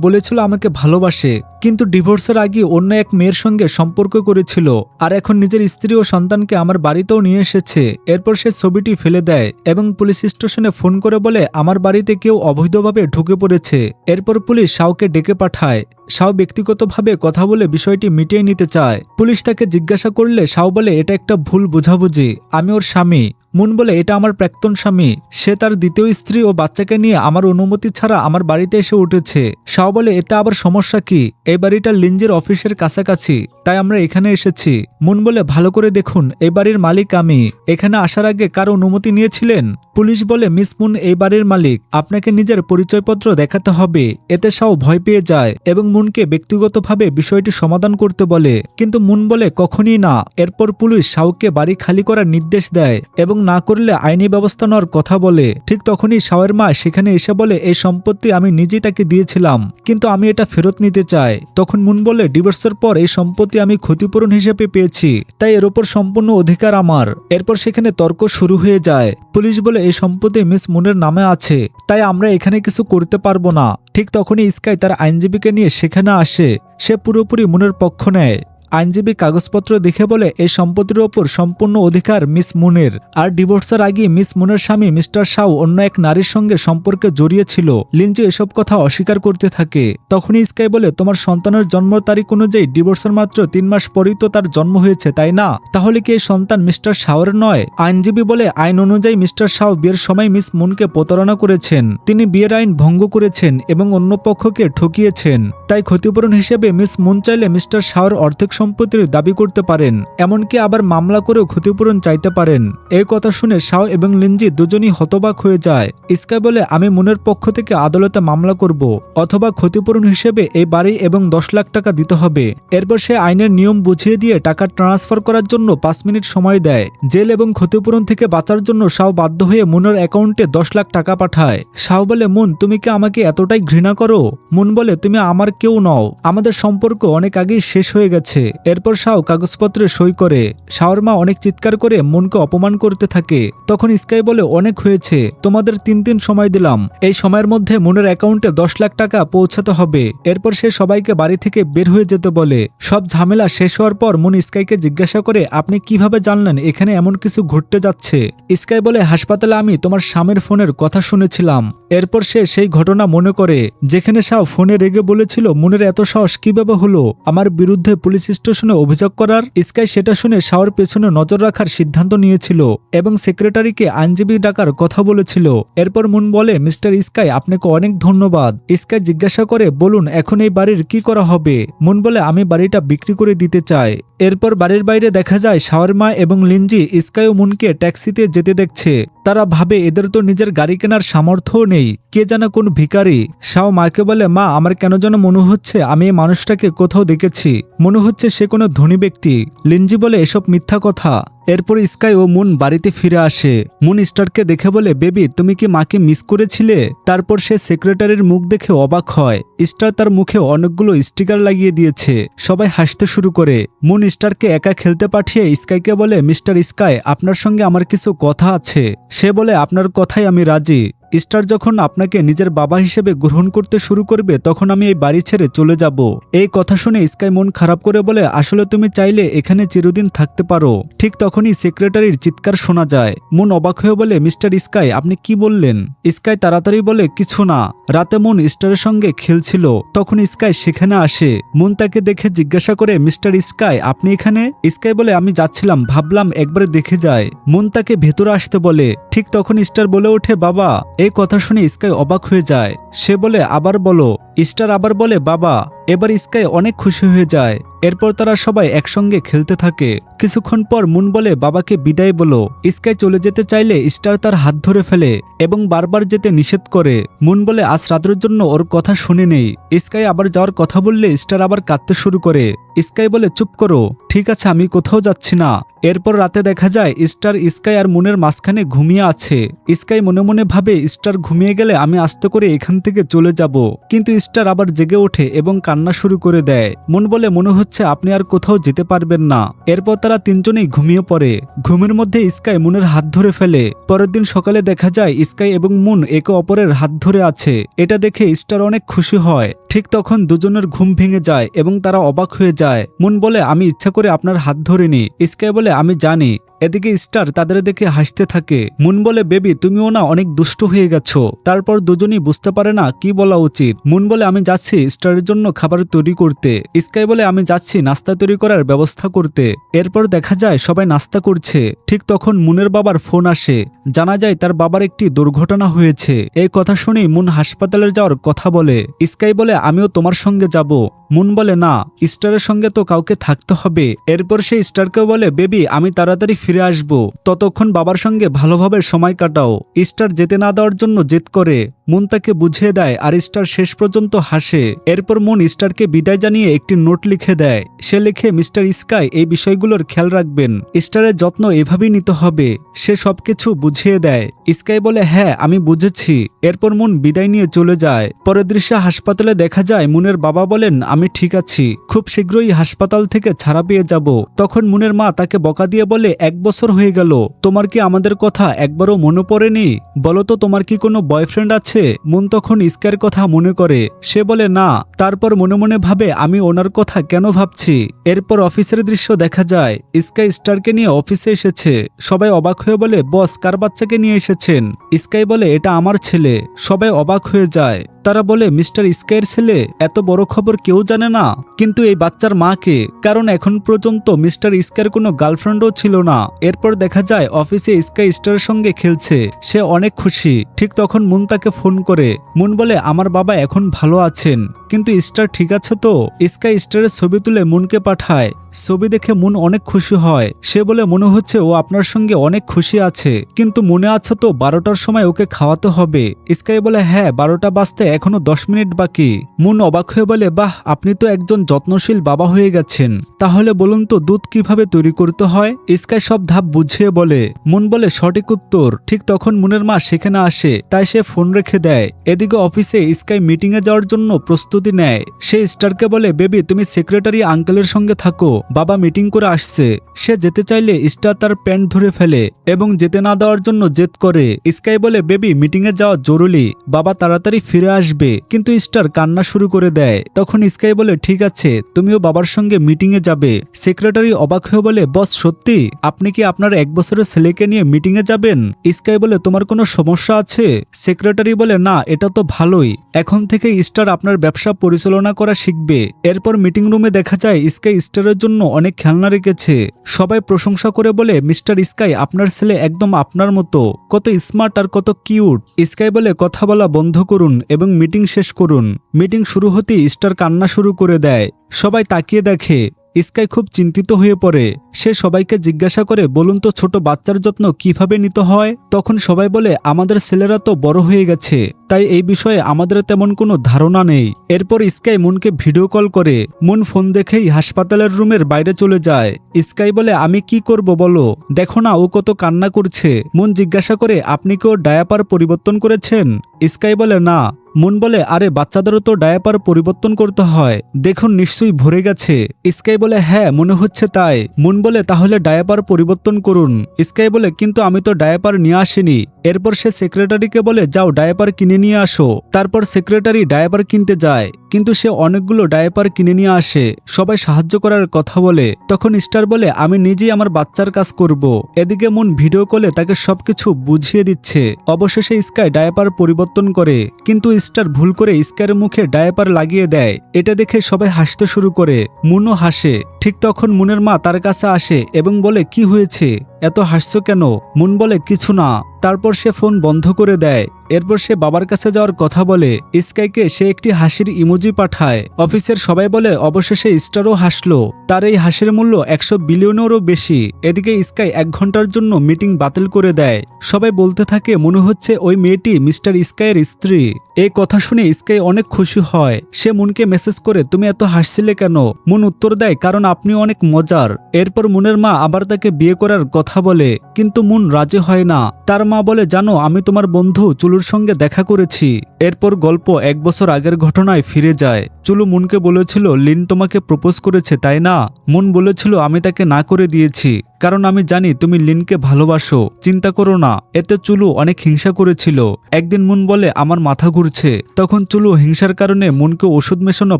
বলেছিল আমাকে ভালোবাসে, কিন্তু ডিভোর্সের আগে অন্য এক মেয়ের সঙ্গে সম্পর্ক করেছিল, আর এখন নিজের স্ত্রী ও সন্তানকে আমার বাড়িতেও নিয়ে এসেছে। এরপর সে ছবিটি ফেলে দেয় এবং পুলিশ স্টেশনে ফোন করে বলে আমার বাড়িতে কেউ অবৈধভাবে ঢুকে পড়েছে। এরপর পুলিশ শাওকে ডেকে পাঠায়। শাও ব্যক্তিগতভাবে কথা বলে বিষয়টি মিটিয়ে নিতে চায়। পুলিশ তাকে জিজ্ঞাসা করলে শাও বলে এটা একটা ভুল বোঝাবুঝি, আমি ওর স্বামী। মুন বলে এটা আমার প্রাক্তন স্বামী, সে তার দ্বিতীয় স্ত্রী ও বাচ্চাকে নিয়ে আমার অনুমতি ছাড়া আমার বাড়িতে এসে উঠেছে। শাও বলে এটা আবার সমস্যা কি, এই বাড়িটা লিঞ্জির অফিসের কাছাকাছি, তাই আমরা এখানে এসেছি। মুন বলে ভালো করে দেখুন, এই বাড়ির মালিক আমি, এখানে আসার আগে কারো অনুমতি নিয়েছিলেন? পুলিশ বলে মিস মুন এই বাড়ির মালিক, আপনাকে নিজের পরিচয়পত্র দেখাতে হবে। এতে শাও ভয় পেয়ে যায় এবং মুনকে ব্যক্তিগতভাবে বিষয়টি সমাধান করতে বলে, কিন্তু মুন বলে কখনই না। এরপর পুলিশ শাওকে বাড়ি খালি করার নির্দেশ দেয় এবং না করলে আইনি ব্যবস্থা নেওয়ার কথা বলে। ঠিক তখনই শাওয়ের মা সেখানে এসে বলে এই সম্পত্তি আমি নিজেই তাকে দিয়েছিলাম, কিন্তু আমি এটা ফেরত নিতে চাই। তখন মুন বলে ডিভোর্সের পর এই সম্পত্তি আমি ক্ষতিপূরণ হিসেবে পেয়েছি, তাই এর উপর সম্পূর্ণ অধিকার আমার। এরপর সেখানে তর্ক শুরু হয়ে যায়। পুলিশ বলে এই সম্পত্তি মিস মুনের নামে আছে, তাই আমরা এখানে কিছু করতে পারবো না। ঠিক তখনই স্কাই তার আইনজীবীকে নিয়ে সেখানে আসে। সে পুরোপুরি মুনের পক্ষ নেয়। আইনজীবী কাগজপত্র দেখে বলে এই সম্পত্তির ওপর সম্পূর্ণ অধিকার মিস মুনের, আর ডিভোর্সের আগে মিস মুনের স্বামী মিস্টার শাও অন্য এক নারীর সঙ্গে সম্পর্কে জড়িয়েছিল। লিঞ্জি এসব কথা অস্বীকার করতে থাকে। তখনই স্কাই বলে তোমার সন্তানের জন্ম তারিখ অনুযায়ী ডিভোর্সের মাত্র 3 মাস পরেই তো তার জন্ম হয়েছে, তাই না? তাহলে কি এই সন্তান মিস্টার শাওয়ের নয়? আইনজীবী বলে আইন অনুযায়ী মিস্টার শাও বিয়ের সময় মিস মুনকে প্রতারণা করেছেন, তিনি বিয়ের আইন ভঙ্গ করেছেন এবং অন্য পক্ষকে ঠকিয়েছেন, তাই ক্ষতিপূরণ হিসেবে মিস মুন চাইলে মিস্টার শাওর অর্ধেক সম্পত্তির দাবি করতে পারেন, এমনকি আবার মামলা করেও ক্ষতিপূরণ চাইতে পারেন। এই কথা শুনে শাও এবং লিঞ্জি দুজনই হতবাক হয়ে যায়। স্কাই বলে আমি মুনের পক্ষ থেকে আদালতে মামলা করব, অথবা ক্ষতিপূরণ হিসেবে এই বাড়ি এবং 10 লাখ টাকা দিতে হবে। এরপর সে আইনের নিয়ম বুঝিয়ে দিয়ে টাকা ট্রান্সফার করার জন্য 5 মিনিট সময় দেয়। জেল এবং ক্ষতিপূরণ থেকে বাঁচার জন্য শাও বাধ্য হয়ে মুনের অ্যাকাউন্টে 10 লাখ টাকা পাঠায়। শাও বলে মুন তুমি কি আমাকে এতটাই ঘৃণা করো? মুন বলে তুমি আমার কেউ নও, আমাদের সম্পর্ক অনেক আগেই শেষ হয়ে গেছে। এরপর শাও কাগজপত্রে সই করে। শাওর মা অনেক চিৎকার করে মুনকে অপমান করতে থাকে। তখন স্কাই বলে অনেক হয়েছে, তোমাদের 3 দিন সময় দিলাম, এই সময়ের মধ্যে মুনের অ্যাকাউন্টে 10 লাখ টাকা পৌঁছাতে হবে। এরপর সে সবাইকে বাড়ি থেকে বের হয়ে যেতে বলে। সব ঝামেলা শেষ হওয়ার পর মুন স্কাইকে জিজ্ঞাসা করে আপনি কিভাবে জানলেন এখানে এমন কিছু ঘটতে যাচ্ছে? স্কাই বলে হাসপাতালে আমি তোমার স্বামীর ফোনের কথা শুনেছিলাম। এরপর সে সেই ঘটনা মনে করে যেখানে শাও ফোনে রেগে বলেছিল মুনের এত সাহস কিভাবে হলো আমার বিরুদ্ধে পুলিশ স্টেশনে অভিযোগ করার। স্কাই সেটা শুনে শাওর পেছনে নজর রাখার সিদ্ধান্ত নিয়েছিল এবং সেক্রেটারিকে আইনজীবী ডাকার কথা বলেছিল। এরপর মুন বলে মিস্টার স্কাই আপনাকে অনেক ধন্যবাদ। স্কাই জিজ্ঞাসা করে বলুন এখন এই বাড়ির কি করা হবে? মুন বলে আমি বাড়িটা বিক্রি করে দিতে চাই। এরপর বাড়ির বাইরে দেখা যায় শাওর মা এবং লিঞ্জি স্কাই ও মুনকে ট্যাক্সিতে যেতে দেখছে। তারা ভাবে এদের তো নিজের গাড়ি কেনার সামর্থ্যও নেই, কে জানে কোন ভিখারি। শাও মাকে বলে মা আমার কেন যেন মনে হচ্ছে আমি এই মানুষটাকে কোথাও দেখেছি, মনে হচ্ছে সে কোনো ধনী ব্যক্তি। লিঞ্জি বলে এসব মিথ্যা কথা। এরপর স্কাই ও মুন বাড়িতে ফিরে আসে। মুন স্টারকে দেখে বলে বেবি তুমি কি মাকে মিস করেছিলে? তারপর সে সেক্রেটারির মুখ দেখে অবাক হয়। স্টার তার মুখে অনেকগুলো স্টিকার লাগিয়ে দিয়েছে। সবাই হাসতে শুরু করে। মুন স্টারকে একা খেলতে পাঠিয়ে স্কাইকে বলে মিস্টার স্কাই আপনার সঙ্গে আমার কিছু কথা আছে। সে বলে আপনার কথাই আমি রাজি। স্টার যখন আপনাকে নিজের বাবা হিসেবে গ্রহণ করতে শুরু করবে তখন আমি এই বাড়ি ছেড়ে চলে যাব। এই কথা শুনে স্কাই মন খারাপ করে বলে আসলে তুমি চাইলে এখানে চিরদিন থাকতে পারো। ঠিক তখনই সেক্রেটারির চিৎকার শোনা যায়। মুন অবাক হয়ে বলে মিস্টার স্কাই আপনি কি বললেন? স্কাই তাড়াতাড়ি বলে কিছু না, রাতে মুন স্টারের সঙ্গে খেলছিল, তখন স্কাই সেখানে আসে। মুন তাকে দেখে জিজ্ঞাসা করে মিস্টার স্কাই আপনি এখানে? স্কাই বলে আমি যাচ্ছিলাম, ভাবলাম একবার দেখে যায়। মুন তাকে ভেতরে আসতে বলে। ঠিক তখন স্টার বলে ওঠে বাবা। এই কথা শুনে স্কাই অবাক হয়ে যায়। সে বলে আবার বলো। স্টার আবার বলে বাবা। এবার স্কাই অনেক খুশি হয়ে যায়। এরপর তারা সবাই একসঙ্গে খেলতে থাকে। কিছুক্ষণ পর মুন বলে বাবাকে বিদায় বলো। স্কাই চলে যেতে চাইলে স্টার তার হাত ধরে ফেলে এবং বারবার যেতে নিষেধ করে। মুন বলে আজ রাতের জন্য ওর কথা শুনে নেই। স্কাই আবার যাওয়ার কথা বললে স্টার আবার কাঁদতে শুরু করে। স্কাই বলে চুপ করো, ঠিক আছে আমি কোথাও যাচ্ছি না। এরপর রাতে দেখা যায় স্টার স্কাই আর মুনের মাঝখানে ঘুমিয়ে আছে। স্কাই মনে মনে ভাবে স্টার ঘুমিয়ে গেলে আমি আস্তে করে এখান থেকে চলে যাব, কিন্তু স্টার আবার জেগে ওঠে এবং কান্না শুরু করে দেয়। মুন বলে মনে হচ্ছে আপনি আর কোথাও যেতে পারবেন না। এরপর তারা তিনজনেই ঘুমিয়ে পড়ে। ঘুমের মধ্যে স্কাই মুনের হাত ধরে ফেলে। পরের দিন সকালে দেখা যায় স্কাই এবং মুন একে অপরের হাত ধরে আছে। এটা দেখে স্টার অনেক খুশি হয়। ঠিক তখন দুজনের ঘুম ভেঙে যায় এবং তারা অবাক হয়ে যায়। মুন বলে আমি ইচ্ছা করে আপনার হাত ধরিনি। স্কাই বলে আমি জানি, এদিকে স্টার তাদের দেখে হাসতে থাকে। মুন বলে বেবি তুমিও না অনেক দুষ্ট হয়ে গেছো। তারপর দুজনই বুঝতে পারে না কি বলা উচিত। মুন বলে আমি যাচ্ছি স্টারের জন্য খাবার তৈরি করতে। স্কাই বলে আমি যাচ্ছি নাস্তা তৈরি করার ব্যবস্থা করতে। এরপর দেখা যায় সবাই নাস্তা করছে। ঠিক তখন মুনের বাবার ফোন আসে। জানা যায় তার বাবার একটি দুর্ঘটনা হয়েছে। এই কথা শুনেই মুন হাসপাতালে যাওয়ার কথা বলে। স্কাই বলে আমিও তোমার সঙ্গে যাব। মুন বলে না, স্টারের সঙ্গে তো কাউকে থাকতে হবে। এরপর সে স্টারকে বলে বেবি আমি তাড়াতাড়ি ফিরে আসব, ততক্ষণ বাবার সঙ্গে ভালোভাবে সময় কাটাও। স্টার যেতে না দেওয়ার জন্য জেদ করে। মুন তাকে বুঝিয়ে দেয় আর স্টার শেষ পর্যন্ত হাসে। এরপর মুন স্টারকে বিদায় জানিয়ে একটি নোট লিখে দেয়। সে লিখে মিস্টার স্কাই এই বিষয়গুলোর খেয়াল রাখবেন, স্টারের যত্ন এভাবেই নিতে হবে। সে সবকিছু বুঝিয়ে দেয়। স্কাই বলে হ্যাঁ আমি বুঝেছি। এরপর মুন বিদায় নিয়ে চলে যায়। পরের দৃশ্যে হাসপাতালে দেখা যায় মুনের বাবা বলেন আমি ঠিক আছি, খুব শীঘ্রই হাসপাতাল থেকে ছাড়া পেয়ে যাব। তখন মুনের মা তাকে বকা দিয়ে বলে 1 বছর হয়ে গেল, তোমার কি আমাদের কথা একবারও মনে পড়েনি? বলো তো তোমার কি কোনো বয়ফ্রেন্ড আছে? মুন তখন স্কাইয়ের কথা মনে করে। সে বলে না। তারপর মনে মনে ভাবে আমি ওনার কথা কেন ভাবছি। এরপর অফিসের দৃশ্য দেখা যায়। স্কাই স্টারকে নিয়ে অফিসে এসেছে। সবাই অবাক হয়ে বলে বস কার বাচ্চাকে নিয়ে এসেছেন? স্কাই বলে এটা আমার ছেলে। সবাই অবাক হয়ে যায়। তারা বলে মিস্টার স্কাইয়ের ছেলে? এত বড় খবর কেউ জানে না। কিন্তু এই বাচ্চার মা কে? কারণ এখন পর্যন্ত মিস্টার স্কাইয়ের কোনো গার্লফ্রেন্ডও ছিল না। এরপর দেখা যায় অফিসে স্কাই স্টারের সঙ্গে খেলছে। সে অনেক খুশি। ঠিক তখন মুন তাকে ফোন করে। মুন বলে আমার বাবা এখন ভালো আছেন, কিন্তু স্টার ঠিক আছে তো? স্কাই স্টারের ছবি তুলে মুনকে পাঠায়। ছবি দেখে মুন অনেক খুশি হয়। সে বলে মনে হচ্ছে ও আপনার সঙ্গে অনেক খুশি আছে, কিন্তু মনে আছে তো 12টার সময় ওকে খাওয়াতে হবে। স্কাই বলে হ্যাঁ 12টা বাজতে এখনো 10 মিনিট বাকি। মুন অবাক হয়ে বলে বাহ আপনি তো একজন যত্নশীল বাবা হয়ে গেছেন। তাহলে বলুন তো দুধ কিভাবে তৈরি করতে হয়? স্কাই সব ধাপ বুঝিয়ে বলে। মুন বলে সঠিক উত্তর। ঠিক তখন মুনের মা সেখানে আসে, তাই সে ফোন রেখে দেয়। এদিকে অফিসে স্কাই মিটিং এ যাওয়ার জন্য প্রস্তুতি নেয়। সে স্টারকে বলে বেবি তুমি সেক্রেটারি আঙ্কেলের সঙ্গে থাকো, বাবা মিটিং করে আসছে। সে যেতে চাইলে স্টার তার প্যান্ট ধরে ফেলে এবং যেতে না দেওয়ার জন্য জেদ করে। স্কাই বলে বেবি মিটিং এ যাওয়া জরুরি, বাবা তাড়াতাড়ি ফিরে আসবে। কিন্তু স্টার কান্না শুরু করে দেয়। তখন স্কাই বলে ঠিক আছে তুমিও বাবার সঙ্গে মিটিং এ যাবে। সেক্রেটারি অবাক হয়ে বলে বস সত্যি? আপনি কি আপনার 1 বছরের ছেলেকে নিয়ে মিটিং এ যাবেন? স্কাই বলে তোমার কোনো সমস্যা আছে? সেক্রেটারি বলে না এটা তো ভালোই, এখন থেকে স্টার আপনার ব্যবসা পরিচালনা করা শিখবে। এরপর মিটিং রুমে দেখা যায় স্কাই স্টারের জন্য অনেক খেলনা রেখেছে। সবাই প্রশংসা করে বলে মিস্টার স্কাই আপনার ছেলে একদম আপনার মতো, কত স্মার্ট আর কত কিউট। স্কাই বলে কথা বলা বন্ধ করুন এবং মিটিং শেষ করুন। মিটিং শুরু হতেই স্টার কান্না শুরু করে দেয়। সবাই তাকিয়ে দেখে। স্কাই খুব চিন্তিত হয়ে পড়ে। সে সবাইকে জিজ্ঞাসা করে বলুন তো ছোট বাচ্চার যত্ন কিভাবে নিতে হয়? তখন সবাই বলে আমাদের ছেলেরা তো বড় হয়ে গেছে, তাই এই বিষয়ে আমাদের তেমন কোনো ধারণা নেই। এরপর স্কাই মুনকে ভিডিও কল করে। মুন ফোন দেখেই হাসপাতালের রুমের বাইরে চলে যায়। স্কাই বলে আমি কি করব বলো, দেখো না ও কত কান্না করছে। মুন জিজ্ঞাসা করে আপনি কি ওর ডায়াপার পরিবর্তন করেছেন? স্কাই বলে না। মুন বলে আরে বাচ্চাদেরও তো ডায়াপার পরিবর্তন করতে হয়, দেখুন নিশ্চয়ই ভরে গেছে। স্কাই বলে হ্যাঁ মনে হচ্ছে তাই। মুন বলে তাহলে ডায়াপার পরিবর্তন করুন। স্কাই বলে কিন্তু আমি তো ডায়াপার নিয়ে আসিনি। এরপর সে সেক্রেটারিকে বলে যাও ডায়াপার কিনে নিয়ে আসো। তারপর সেক্রেটারি ডায়াপার কিনতে যায়, কিন্তু সে অনেকগুলো ডায়াপার কিনে নিয়ে আসে। সবাই সাহায্য করার কথা বলে। তখন স্টার বলে আমি নিজেই আমার বাচ্চার কাজ করব। এদিকে মুন ভিডিও কলে তাকে সবকিছু বুঝিয়ে দিচ্ছে। অবশেষে স্কাই ডায়াপার পরিবর্তন করে, কিন্তু স্টার ভুল করে স্কাইয়ের মুখে ডায়াপার লাগিয়ে দেয়। এটা দেখে সবাই হাসতে শুরু করে। মুনও হাসে। ঠিক তখন মুনের মা তার কাছে আসে এবং বলে কি হয়েছে, এত হাসছো কেন? মুন বলে কিছু না। তারপর সে ফোন বন্ধ করে দেয়। এরপর সে বাবার কাছে যাওয়ার কথা বলে। স্কাইকে সে একটি হাসির ইমোজি পাঠায়। অফিসের সবাই বলে অবশেষে স্টারও হাসলো। তার এই হাসির মূল্য 100 বিলিয়নেরও বেশি। এদিকে স্কাই 1 ঘন্টার জন্য মিটিং বাতিল করে দেয়। সবাই বলতে থাকে মনে হচ্ছে ওই মেয়েটি মিস্টার স্কাইয়ের স্ত্রী। এই কথা শুনে স্কাই অনেক খুশি হয়। সে মুনকে মেসেজ করে তুমি এত হাসছিলে কেন? মুন উত্তর দেয় কারণ আপনি অনেক মজার। এরপর মুনের মা আবার তাকে বিয়ে করার কথা বলে, কিন্তু মুন রাজি হয় না। তার মা বলে জানো আমি তোমার বন্ধু চুলুর সঙ্গে দেখা করেছি। এরপর গল্প 1 বছর আগের ঘটনায় ফিরে যায়। চুলু মুনকে বলেছিল লিন তোমাকে প্রপোজ করেছে তাই না? মুন বলেছিল আমি তাকে না করে দিয়েছি, কারণ আমি জানি তুমি লিনকে ভালোবাসো, চিন্তা করো না। এতে চুলু অনেক হিংসা করেছিল। একদিন মুন বলে আমার মাথা ঘুরছে, তখন চুলু হিংসার কারণে মুনকে ওষুধ মেশানো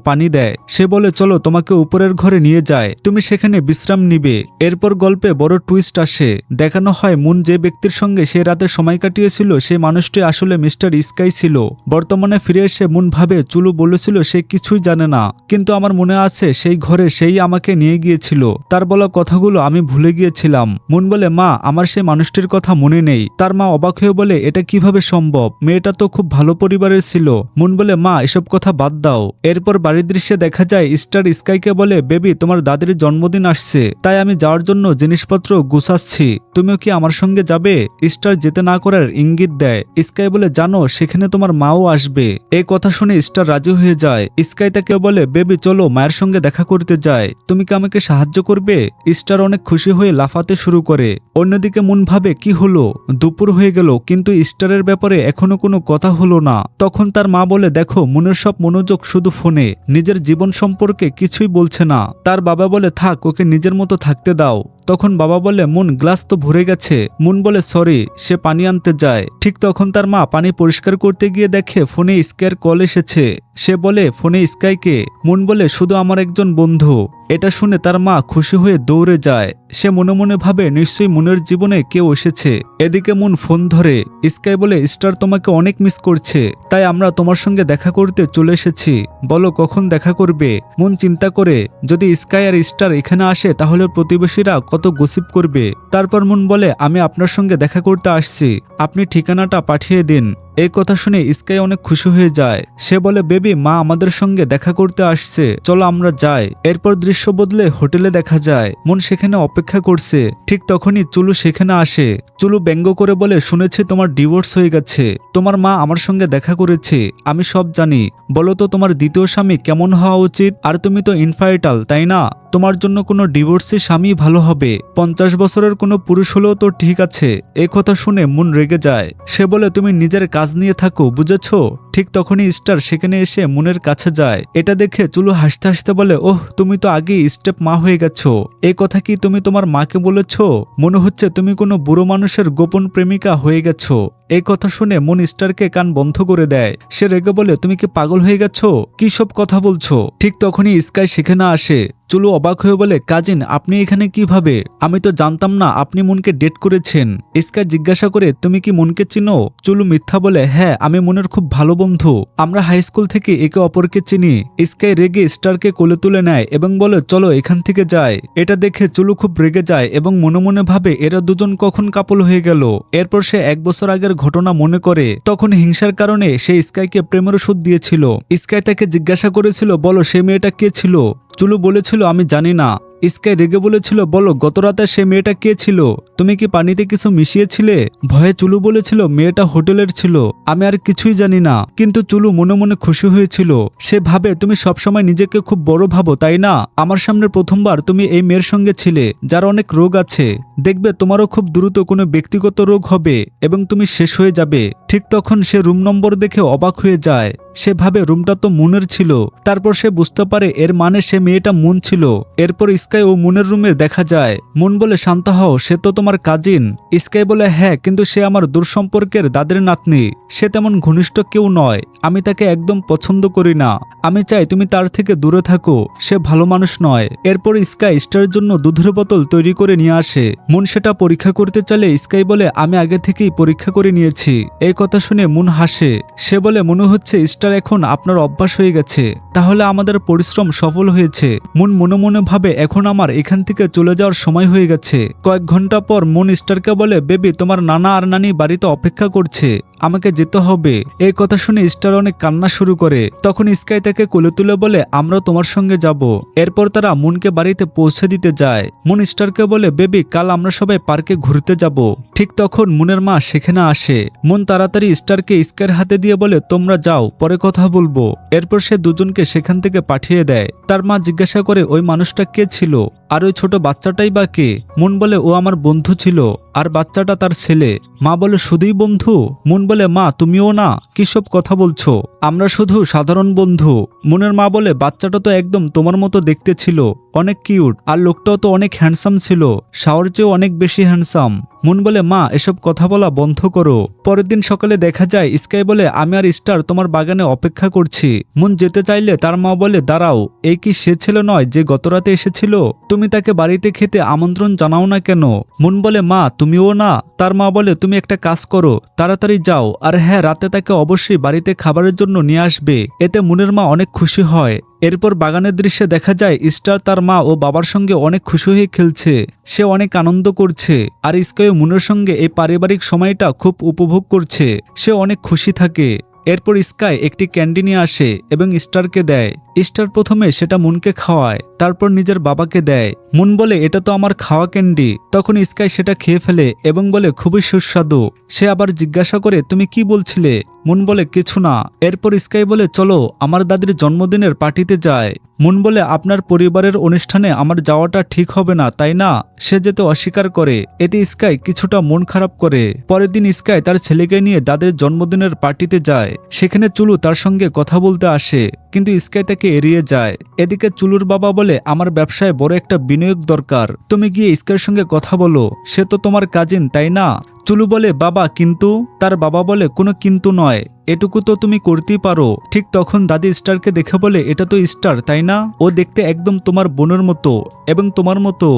পানি দেয়। সে বলে চলো তোমাকে উপরের ঘরে নিয়ে যায়, তুমি সেখানে বিশ্রাম নিবে। এরপর গল্পে বড় টুইস্ট আসে। দেখানো হয় মুন যে ব্যক্তির সঙ্গে সে রাতে সময় কাটিয়েছিল সেই মানুষটি আসলে মিস্টার স্কাই ছিল। বর্তমানে ফিরে এসে মুন ভাবে চুলু বলেছিল সে কিছুই জানে না, কিন্তু আমার মনে আছে সেই ঘরে সেই আমাকে নিয়ে গিয়েছিল, তার বলা কথাগুলো আমি ভুলে গিয়েছিলাম। মুন বলে মা আমার সেই মানুষটির কথা মনে নেই। তার মা অবাক হয়ে বলে এটা কিভাবে সম্ভব, মেয়েটা তো খুব ভালো পরিবারের ছিল। মুন বলে মা এসব কথা বাদ দাও। এরপর বাড়ির দৃশ্যে দেখা যায় স্টার স্কাইকে বলে বেবি তোমার দাদির জন্মদিন আসছে, তাই আমি যাওয়ার জন্য জিনিসপত্র গুছাচ্ছি, তুমিও কি আমার সঙ্গে যাবে? স্টার যেতে না করার ইঙ্গিত দেয়। স্কাই বলে জানো সেখানে তোমার মাও আসবে। এই কথা শুনে স্টার রাজি হয়ে যায়। স্কাই তাকে বলে বেবি চলো মায়ের সঙ্গে দেখা করতে যাই, তুমি কি আমাকে সাহায্য করবে? স্টার অনেক খুশি হয়ে লাফাতে শুরু করে। অন্যদিকে মুন ভাবে কি হলো, দুপুর হয়ে গেল কিন্তু স্টারের ব্যাপারে এখনো কোনো কথা হলো না। তখন তার মা বলে দেখো মুনের সব মনোযোগ শুধু ফোনে, নিজের জীবন সম্পর্কে কিছুই বলছে না। তার বাবা বলে থাক ওকে নিজের মতো থাকতে দাও। তখন বাবা বলে মুন গ্লাস তো ভরে গেছে। মুন বলে সরি, সে পানি আনতে যায়। ঠিক তখন তার মা পানি পরিষ্কার করতে গিয়ে দেখে ফোনে স্কাইয়ের কল এসেছে। সে বলে ফোনে স্কাইকে? মুন বলে শুধু আমার একজন বন্ধু। এটা শুনে তার মা খুশি হয়ে দৌড়ে যায়। সে মনে মনে ভাবে নিশ্চয়ই মুনের জীবনে কেউ এসেছে। এদিকে মুন ফোন ধরে। স্কাই বলে স্টার তোমাকে অনেক মিস করছে, তাই আমরা তোমার সঙ্গে দেখা করতে চলে এসেছি, বলো কখন দেখা করবে? মুন চিন্তা করে যদি স্কাই আর স্টার এখানে আসে তাহলে প্রতিবেশীরা কত গসিপ করবে। তারপর মুন বলে আমি আপনার সঙ্গে দেখা করতে আসছি, আপনি ঠিকানাটা পাঠিয়ে দিন। এই কথা শুনে স্কাই অনেক খুশি হয়ে যায়। সে বলে বেবি মা আমাদের সঙ্গে দেখা করতে আসছে, চলো আমরা যাই। এরপর দৃশ্য বদলে হোটেলে দেখা যায় মুন সেখানে অপেক্ষা করছে। ঠিক তখনই চুলু সেখানে আসে। চুলু ব্যঙ্গ করে বলে শুনেছি তোমার ডিভোর্স হয়ে গেছে, তোমার মা আমার সঙ্গে দেখা করেছে, আমি সব জানি। বলো তো তোমার দ্বিতীয় স্বামী কেমন হওয়া উচিত? আর তুমি তো ইনফার্টাইল তাই না? তোমার জন্য কোনো ডিভোর্সি স্বামী ভালো হবে, 50 বছরের কোনো পুরুষ হলেও তো ঠিক আছে। এই কথা শুনে মুন রেগে যায়। সে বলে তুমি নিজের কাজ নিয়ে থাকো, বুঝেছো? ঠিক তখনই স্টার সেখানে এসে মুনের কাছে যায়। এটা দেখে চুলু হাসতে হাসতে বলে ওহ তুমি তো আগেই স্টেপ মা হয়ে গেছো, এই কথা কি তুমি তোমার মাকে বলেছো? মনে হচ্ছে তুমি কোনো বুড়ো মানুষের গোপন প্রেমিকা হয়ে গেছো। এই কথা শুনে মুন স্টারকে কান বন্ধ করে দেয়। সে রেগে বলে তুমি কি পাগল হয়ে গেছো, কি সব কথা বলছো? ঠিক তখনই স্কাই সেখানে আসে। চুলু অবাক হয়ে বলে কাজিন আপনি এখানে কিভাবে? আমি তো জানতাম না আপনি মুনকে ডেট করেছেন। স্কাই জিজ্ঞাসা করে তুমি কি মুনকে চিনো? চুলু মিথ্যা বলে হ্যাঁ আমি মুনের খুব ভালো বন্ধু, আমরা হাই স্কুল থেকে একে অপরকে চিনি। স্কাই রেগে স্টারকে কোলে তুলে নেয় এবং বলে চলো এখান থেকে যাই। এটা দেখে চুলু খুব রেগে যায় এবং মনে মনে ভাবে এরা দুজন কখন কাপল হয়ে গেল। এরপর সে 1 বছর আগের ঘটনা মনে করে। তখন হিংসার কারণে সে স্কাইকে প্রেমের ওষুধ দিয়েছিল। স্কাই তাকে জিজ্ঞাসা করেছিল বলো সে মেয়েটা কে ছিল? চুলু বলেছিল আমি জানি না। স্কাই রেগে বলেছিল বলো গতরাতে সে মেয়েটা কে ছিল? তুমি কি পানিতে কিছু মিশিয়েছিলে? ভয়ে চুলু বলেছিল মেয়েটা হোটেলের ছিল, আমি আর কিছুই জানি না। কিন্তু চুলু মনে মনে খুশি হয়েছিল। সে ভাবে তুমি সবসময় নিজেকে খুব বড় ভাবো তাই না? আমার সামনে প্রথমবার তুমি এই মেয়ের সঙ্গে ছিলে যার অনেক রোগ আছে, দেখবে তোমারও খুব দ্রুত কোনো ব্যক্তিগত রোগ হবে এবং তুমি শেষ হয়ে যাবে। ঠিক তখন সে রুম নম্বর দেখে অবাক হয়ে যায়। সে ভাবে রুমটা তো মুনের ছিল। তারপর সে বুঝতে পারে এর মানে সে মেয়েটা মুন ছিল। এরপর স্কাই ও মুনের রুমে দেখা যায়। মুন বলে শান্ত হও, সে তো তোমার কাজিন। স্কাই বলে হ্যাঁ কিন্তু সে আমার দূর সম্পর্কের দাদের নাতনি, সে তেমন ঘনিষ্ঠ কেউ নয়, আমি তাকে একদম পছন্দ করি না, আমি চাই তুমি তার থেকে দূরে থাকো, সে ভালো মানুষ নয়। এরপর স্কাই স্টারের জন্য দুধের বোতল তৈরি করে নিয়ে আসে। মুন সেটা পরীক্ষা করতে চাইলে স্কাই বলে আমি আগে থেকেই পরীক্ষা করে নিয়েছি। এই কথা শুনে মুন হাসে। সে বলে মনে হচ্ছে স্টার এখন আপনার অভ্যাস হয়ে গেছে, তাহলে আমাদের পরিশ্রম সফল হয়েছে। মুন মনে মনে ভাবে এখন আমার এখান থেকে চলে যাওয়ার সময় হয়ে গেছে। কয়েক ঘন্টা পর মুন স্টারকে বলে বেবি তোমার নানা আর নানি বাড়িতে অপেক্ষা করছে, আমাকে যেতে হবে। এই কথা শুনে স্টার অনেক কান্না শুরু করে। তখন স্কাই তাকে কোলে তুলে বলে আমরা তোমার সঙ্গে যাব। এরপর তারা মুনকে বাড়িতে পৌঁছে দিতে যায়। মুন স্টারকে বলে বেবি কাল আমরা সবাই পার্কে ঘুরতে যাব। ঠিক তখন মুনের মা সেখানে আসে। মুন তাড়াতাড়ি স্টারকে স্কাইয়ের হাতে দিয়ে বলে তোমরা যাও, পরে কথা বলবো। এরপর সে দুজনকে সেখান থেকে পাঠিয়ে দেয়। তার মা জিজ্ঞাসা করে ওই মানুষটা কে ছিল? আর ওই ছোট বাচ্চাটাই বা কে? মুন বলে ও আমার বন্ধু ছিল, আর বাচ্চাটা তার ছেলে। মা বলে শুধুই বন্ধু? মুন বলে মা তুমিও না, কি সব কথা বলছো, আমরা শুধু সাধারণ বন্ধু। মুনের মা বলে বাচ্চাটা তো একদম তোমার মতো দেখতে ছিল, অনেক কিউট, আর লোকটাও তো অনেক হ্যান্ডসাম ছিল, শাওর চেয়েও অনেক বেশি হ্যান্ডসাম। মুন বলে মা এসব কথা বলা বন্ধ করো। পরের দিন সকালে দেখা যায় স্কাই বলে আমি আর স্টার তোমার বাগানে অপেক্ষা করছি। মুন যেতে চাইলে তার মা বলে দাঁড়াও, এই কি সে ছেলে নয় যে গতরাতে এসেছিল? তুমি তাকে বাড়িতে খেতে আমন্ত্রণ জানাও না কেন? মুন বলে মা তুমিও না। তার মা বলে তুমি একটা কাজ করো, তাড়াতাড়ি যাও, আর হ্যাঁ রাতে তাকে অবশ্যই বাড়িতে খাবারের জন্য নিয়ে আসবে। এতে মুনের মা অনেক খুশি হয়। এরপর বাগানের দৃশ্যে দেখা যায় স্টার তার মা ও বাবার সঙ্গে অনেক খুশি হয়ে খেলছে, সে অনেক আনন্দ করছে, আর স্কাই মুনের সঙ্গে এই পারিবারিক সময়টা খুব উপভোগ করছে, সে অনেক খুশি থাকে। এরপর স্কাই একটি ক্যান্ডি নিয়ে আসে এবং স্টারকে দেয়। স্টার প্রথমে সেটা মুনকে খাওয়ায়, তারপর নিজের বাবাকে দেয়। মুন বলে এটা তো আমার খাওয়া ক্যান্ডি। তখন স্কাই সেটা খেয়ে ফেলে এবং বলে খুবই সুস্বাদু। সে আবার জিজ্ঞাসা করে তুমি কি বলছিলে? মুন বলে কিছু না। এরপর স্কাই বলে চলো আমার দাদির জন্মদিনের পার্টিতে যায়। মুন বলে আপনার পরিবারের অনুষ্ঠানে আমার যাওয়াটা ঠিক হবে না তাই না? সে যেতে অস্বীকার করে। এতে স্কাই কিছুটা মন খারাপ করে। পরের দিন স্কাই তার ছেলেকে নিয়ে দাদির জন্মদিনের পার্টিতে যায়। সেখানে চুলু তার সঙ্গে কথা বলতে আসে, কিন্তু স্কাই তাকে এড়িয়ে যায়। এদিকে চুলুর বাবা বলে আমার ব্যবসায় বড় একটা বিনিয়োগ দরকার, তুমি গিয়ে স্কাইয়ের সঙ্গে কথা বলো, সে তো তোমার কাজিন তাই না? চুলু বলে বাবা কিন্তু? তার বাবা বলে কোনো কিন্তু নয়, এটুকু তো তুমি করতেই পারো। ঠিক তখন দাদি স্টারকে দেখে বলে এটা তো স্টার তাই না? ও দেখতে একদম তোমার বোনের মতো এবং তোমার মতো।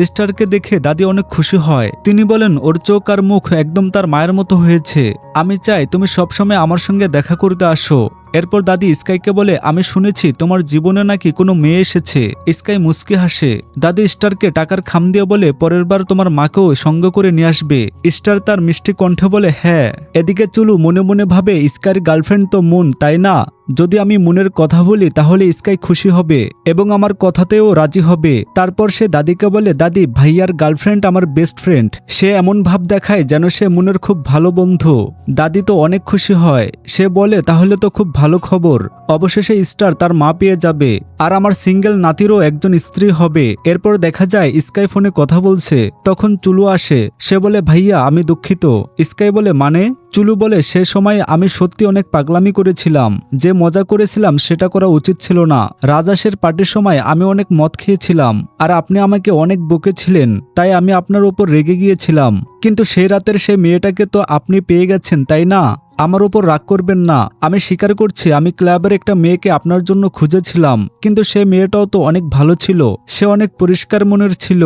স্টারকে দেখে দাদি অনেক খুশি হয়। তিনি বলেন ওর চোখ আর মুখ একদম তার মায়ের মতো হয়েছে, আমি চাই তুমি সবসময় আমার সঙ্গে দেখা করতে আসো। এরপর দাদি স্কাইকে বলে আমি শুনেছি তোমার জীবনে নাকি কোনো মেয়ে এসেছে। স্কাই মুচকি হাসে। দাদি স্টারকে টাকার খাম দিয়ে বলে পরের বার তোমার মাকেও সঙ্গে করে নিয়ে আসবে। স্টার তার মিষ্টি কণ্ঠে বলে হ্যাঁ। এদিকে চুলু মনে মনে ভাবে স্কাইয়ের গার্লফ্রেন্ড তো মুন তাই না? যদি আমি মুনের কথা বলি তাহলে স্কাই খুশি হবে এবং আমার কথাতেও রাজি হবে। তারপর সে দাদিকে বলে দাদি ভাইয়ার গার্লফ্রেন্ড আমার বেস্ট ফ্রেন্ড, সে এমন ভাব দেখায় যেন সে মুনের খুব ভালো বন্ধু। দাদি তো অনেক খুশি হয়। সে বলে তাহলে তো খুব ভালো খবর, অবশেষে স্টার তার মা পেয়ে যাবে আর আমার সিঙ্গেল নাতিরও একজন স্ত্রী হবে। এরপর দেখা যায় স্কাই ফোনে কথা বলছে। তখন চুলু আসে। সে বলে ভাইয়া আমি দুঃখিত। স্কাই বলে মানে? চুলু বলে সে সময় আমি সত্যি অনেক পাগলামি করেছিলাম, যে মজা করেছিলাম সেটা করা উচিত ছিল না। রাজাসের পার্টির সময় আমি অনেক মদ খেয়েছিলাম আর আপনি আমাকে অনেক বকেছিলেন, তাই আমি আপনার উপর রেগে গিয়েছিলাম। কিন্তু সেই রাতের সেই মেয়েটাকে তো আপনি পেয়ে গেছেন তাই না? আমার উপর রাগ করবেন না। আমি স্বীকার করছি আমি ক্লাবের একটা মেয়েকে আপনার জন্য খুঁজেছিলাম, কিন্তু সে মেয়েটাও তো অনেক ভালো ছিল, সে অনেক পরিষ্কার মনের ছিল।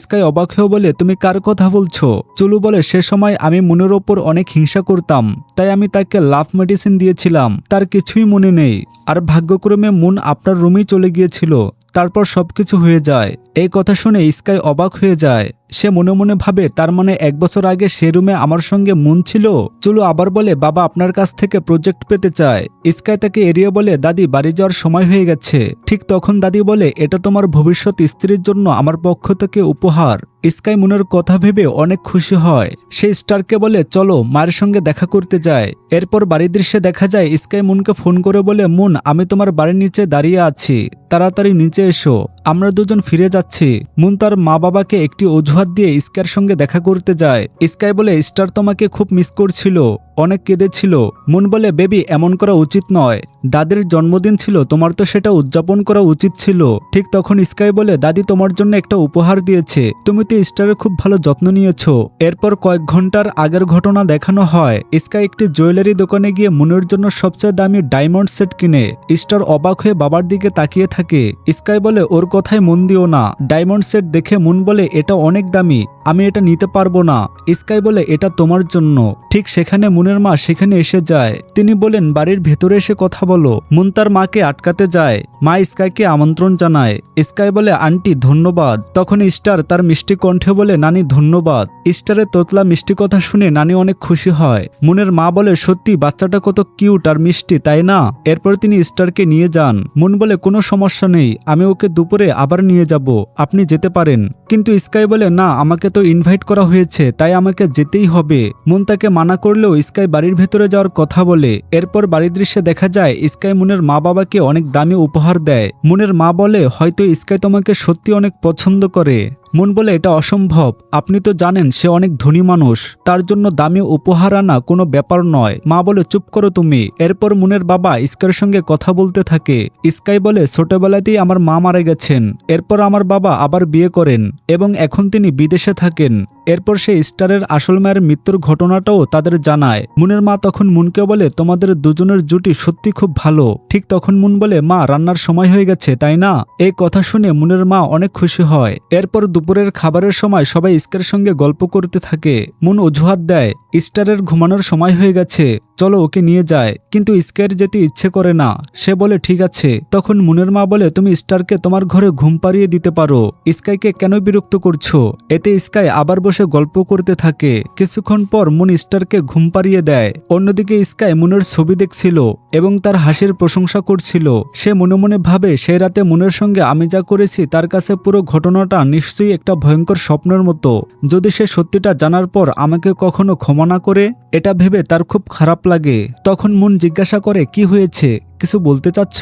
স্কাই অবাক হয়ে বলে তুমি কার কথা বলছো? চুলু বলে সে সময় আমি মুনের ওপর অনেক হিংসা করতাম, তাই আমি তাকে লাভ মেডিসিন দিয়েছিলাম, তার কিছুই মনে নেই। আর ভাগ্যক্রমে মুন আপনার রুমেই চলে গিয়েছিল, তারপর সবকিছু হয়ে যায়। এই কথা শুনে স্কাই অবাক হয়ে যায়। সে মনে মনে ভাবে তার মানে 1 বছর আগে সে রুমে আমার সঙ্গে মুন ছিল। চুলু আবার বলে বাবা আপনার কাছ থেকে প্রজেক্ট পেতে চায়। স্কাই তাকে এড়িয়ে বলে দাদি বাড়ি যাওয়ার সময় হয়ে গেছে। ঠিক তখন দাদি বলে এটা তোমার ভবিষ্যৎ স্ত্রীর জন্য আমার পক্ষ থেকে উপহার। স্কাই মুনের কথা ভেবে অনেক খুশি হয়। সে স্টারকে বলে চলো মায়ের সঙ্গে দেখা করতে যায়। এরপর বাড়ির দৃশ্যে দেখা যায় স্কাই মুনকে ফোন করে বলে মুন আমি তোমার বাড়ির নিচে দাঁড়িয়ে আছি, তাড়াতাড়ি নিচে এসো, আমরা দুজন ফিরে যাচ্ছি। মুন তার মা বাবাকে একটি অজুহাত দিয়ে স্কাইয়ের সঙ্গে দেখা করতে যায়। স্কাই বলে স্টার তোমাকে খুব মিস করছিল, অনেক কেঁদেছিল। মুন বলে বেবি এমন করা উচিত নয়, দাদির জন্মদিন ছিল, তোমার তো সেটা উদযাপন করা উচিত ছিল। ঠিক তখন স্কাই বলে দাদি তোমার জন্য একটা উপহার দিয়েছে, তুমি তো স্টারের খুব ভালো যত্ন নিয়েছো। এরপর কয়েক ঘন্টার আগের ঘটনা দেখানো হয়। স্কাই একটি জুয়েলারি দোকানে গিয়ে মুনের জন্য সবচেয়ে দামি ডায়মন্ড সেট কিনে। স্টার অবাক হয়ে বাবার দিকে তাকিয়ে থাকে। স্কাই বলে ওর কথায় মন দিও না। ডায়মন্ড সেট দেখে মুন বলে এটা অনেক দামি, আমি এটা নিতে পারবো না। স্কাই বলে এটা তোমার জন্য। ঠিক সেখানে মুনের মা সেখানে এসে যায়। তিনি বলেন বাড়ির ভেতরে এসে কথা বলো। মুন তার মাকে আটকাতে যায়। মা স্কাইকে আমন্ত্রণ জানায়। স্কাই বলে আন্টি ধন্যবাদ। তখন স্টার তার মিষ্টি কণ্ঠে বলে নানি ধন্যবাদ। স্টারের তোতলা মিষ্টি কথা শুনে নানি অনেক খুশি হয়। মুনের মা বলে সত্যি বাচ্চাটা কত কিউট আর মিষ্টি তাই না? এরপর তিনি স্টারকে নিয়ে যান। মুন বলে কোনো সমস্যা নেই, আমি ওকে দুপুরে আবার নিয়ে যাব, আপনি যেতে পারেন। কিন্তু স্কাই বলে না আমাকে তো ইনভাইট করা হয়েছে, তাই আমাকে যেতেই হবে। মুন তাকে মানা করলেও স্কাই বাড়ির ভেতরে যাওয়ার কথা বলে। এরপর বাড়ির দৃশ্যে দেখা যায় স্কাই মুনের মা বাবাকে অনেক দামি উপহার দেয়। মুনের মা বলে হয়তো স্কাই তোমাকে সত্যি অনেক পছন্দ করে। মুন বলে এটা অসম্ভব, আপনি তো জানেন সে অনেক ধনী মানুষ, তার জন্য দামি উপহার আনা কোনো ব্যাপার নয়। মা বলে চুপ করো তুমি। এরপর মুনের বাবা স্কাইয়ের সঙ্গে কথা বলতে থাকে। স্কাই বলে ছোটবেলাতেই আমার মা মারা গেছেন, এরপর আমার বাবা আবার বিয়ে করেন এবং এখন তিনি বিদেশে থাকেন। এরপর সে স্টারের আসল মায়ের মৃত্যুর ঘটনাটাও তাদের জানায়। মুনের মা তখন মুনকে বলে তোমাদের দুজনের জুটি সত্যি খুব ভালো। ঠিক তখন মুন বলে মা রান্নার সময় হয়ে গেছে তাই না? এই কথা শুনে মুনের মা অনেক খুশি হয়। এরপর দুপুরের খাবারের সময় সবাই স্কাইয়ের সঙ্গে গল্প করতে থাকে। মুন অজুহাত দেয় স্টারের ঘুমানোর সময় হয়ে গেছে, চলো ওকে নিয়ে যায়। কিন্তু স্কাইয়ের যেতে ইচ্ছে করে না। সে বলে ঠিক আছে। তখন মুনের মা বলে তুমি স্টারকে তোমার ঘরে ঘুম পাড়িয়ে দিতে পারো, স্কাইকে কেন বিরক্ত করছো? এতে স্কাই আবার বসে গল্প করতে থাকে। কিছুক্ষণ পর মুন স্টারকে ঘুম পাড়িয়ে দেয়। অন্যদিকে স্কাই মুনের ছবি দেখছিল এবং তার হাসির প্রশংসা করছিল। সে মনে মনে ভাবে সেই রাতে মুনের সঙ্গে আমি যা করেছি তার কাছে পুরো ঘটনাটা নিশ্চয়ই একটা ভয়ঙ্কর স্বপ্নের মতো। যদি সে সত্যিটা জানার পর আমাকে কখনো ক্ষমা না করে, এটা ভেবে তার খুব খারাপ লাগে। তখন মুন জিজ্ঞাসা করে কি হয়েছে, কিছু বলতে চাচ্ছ?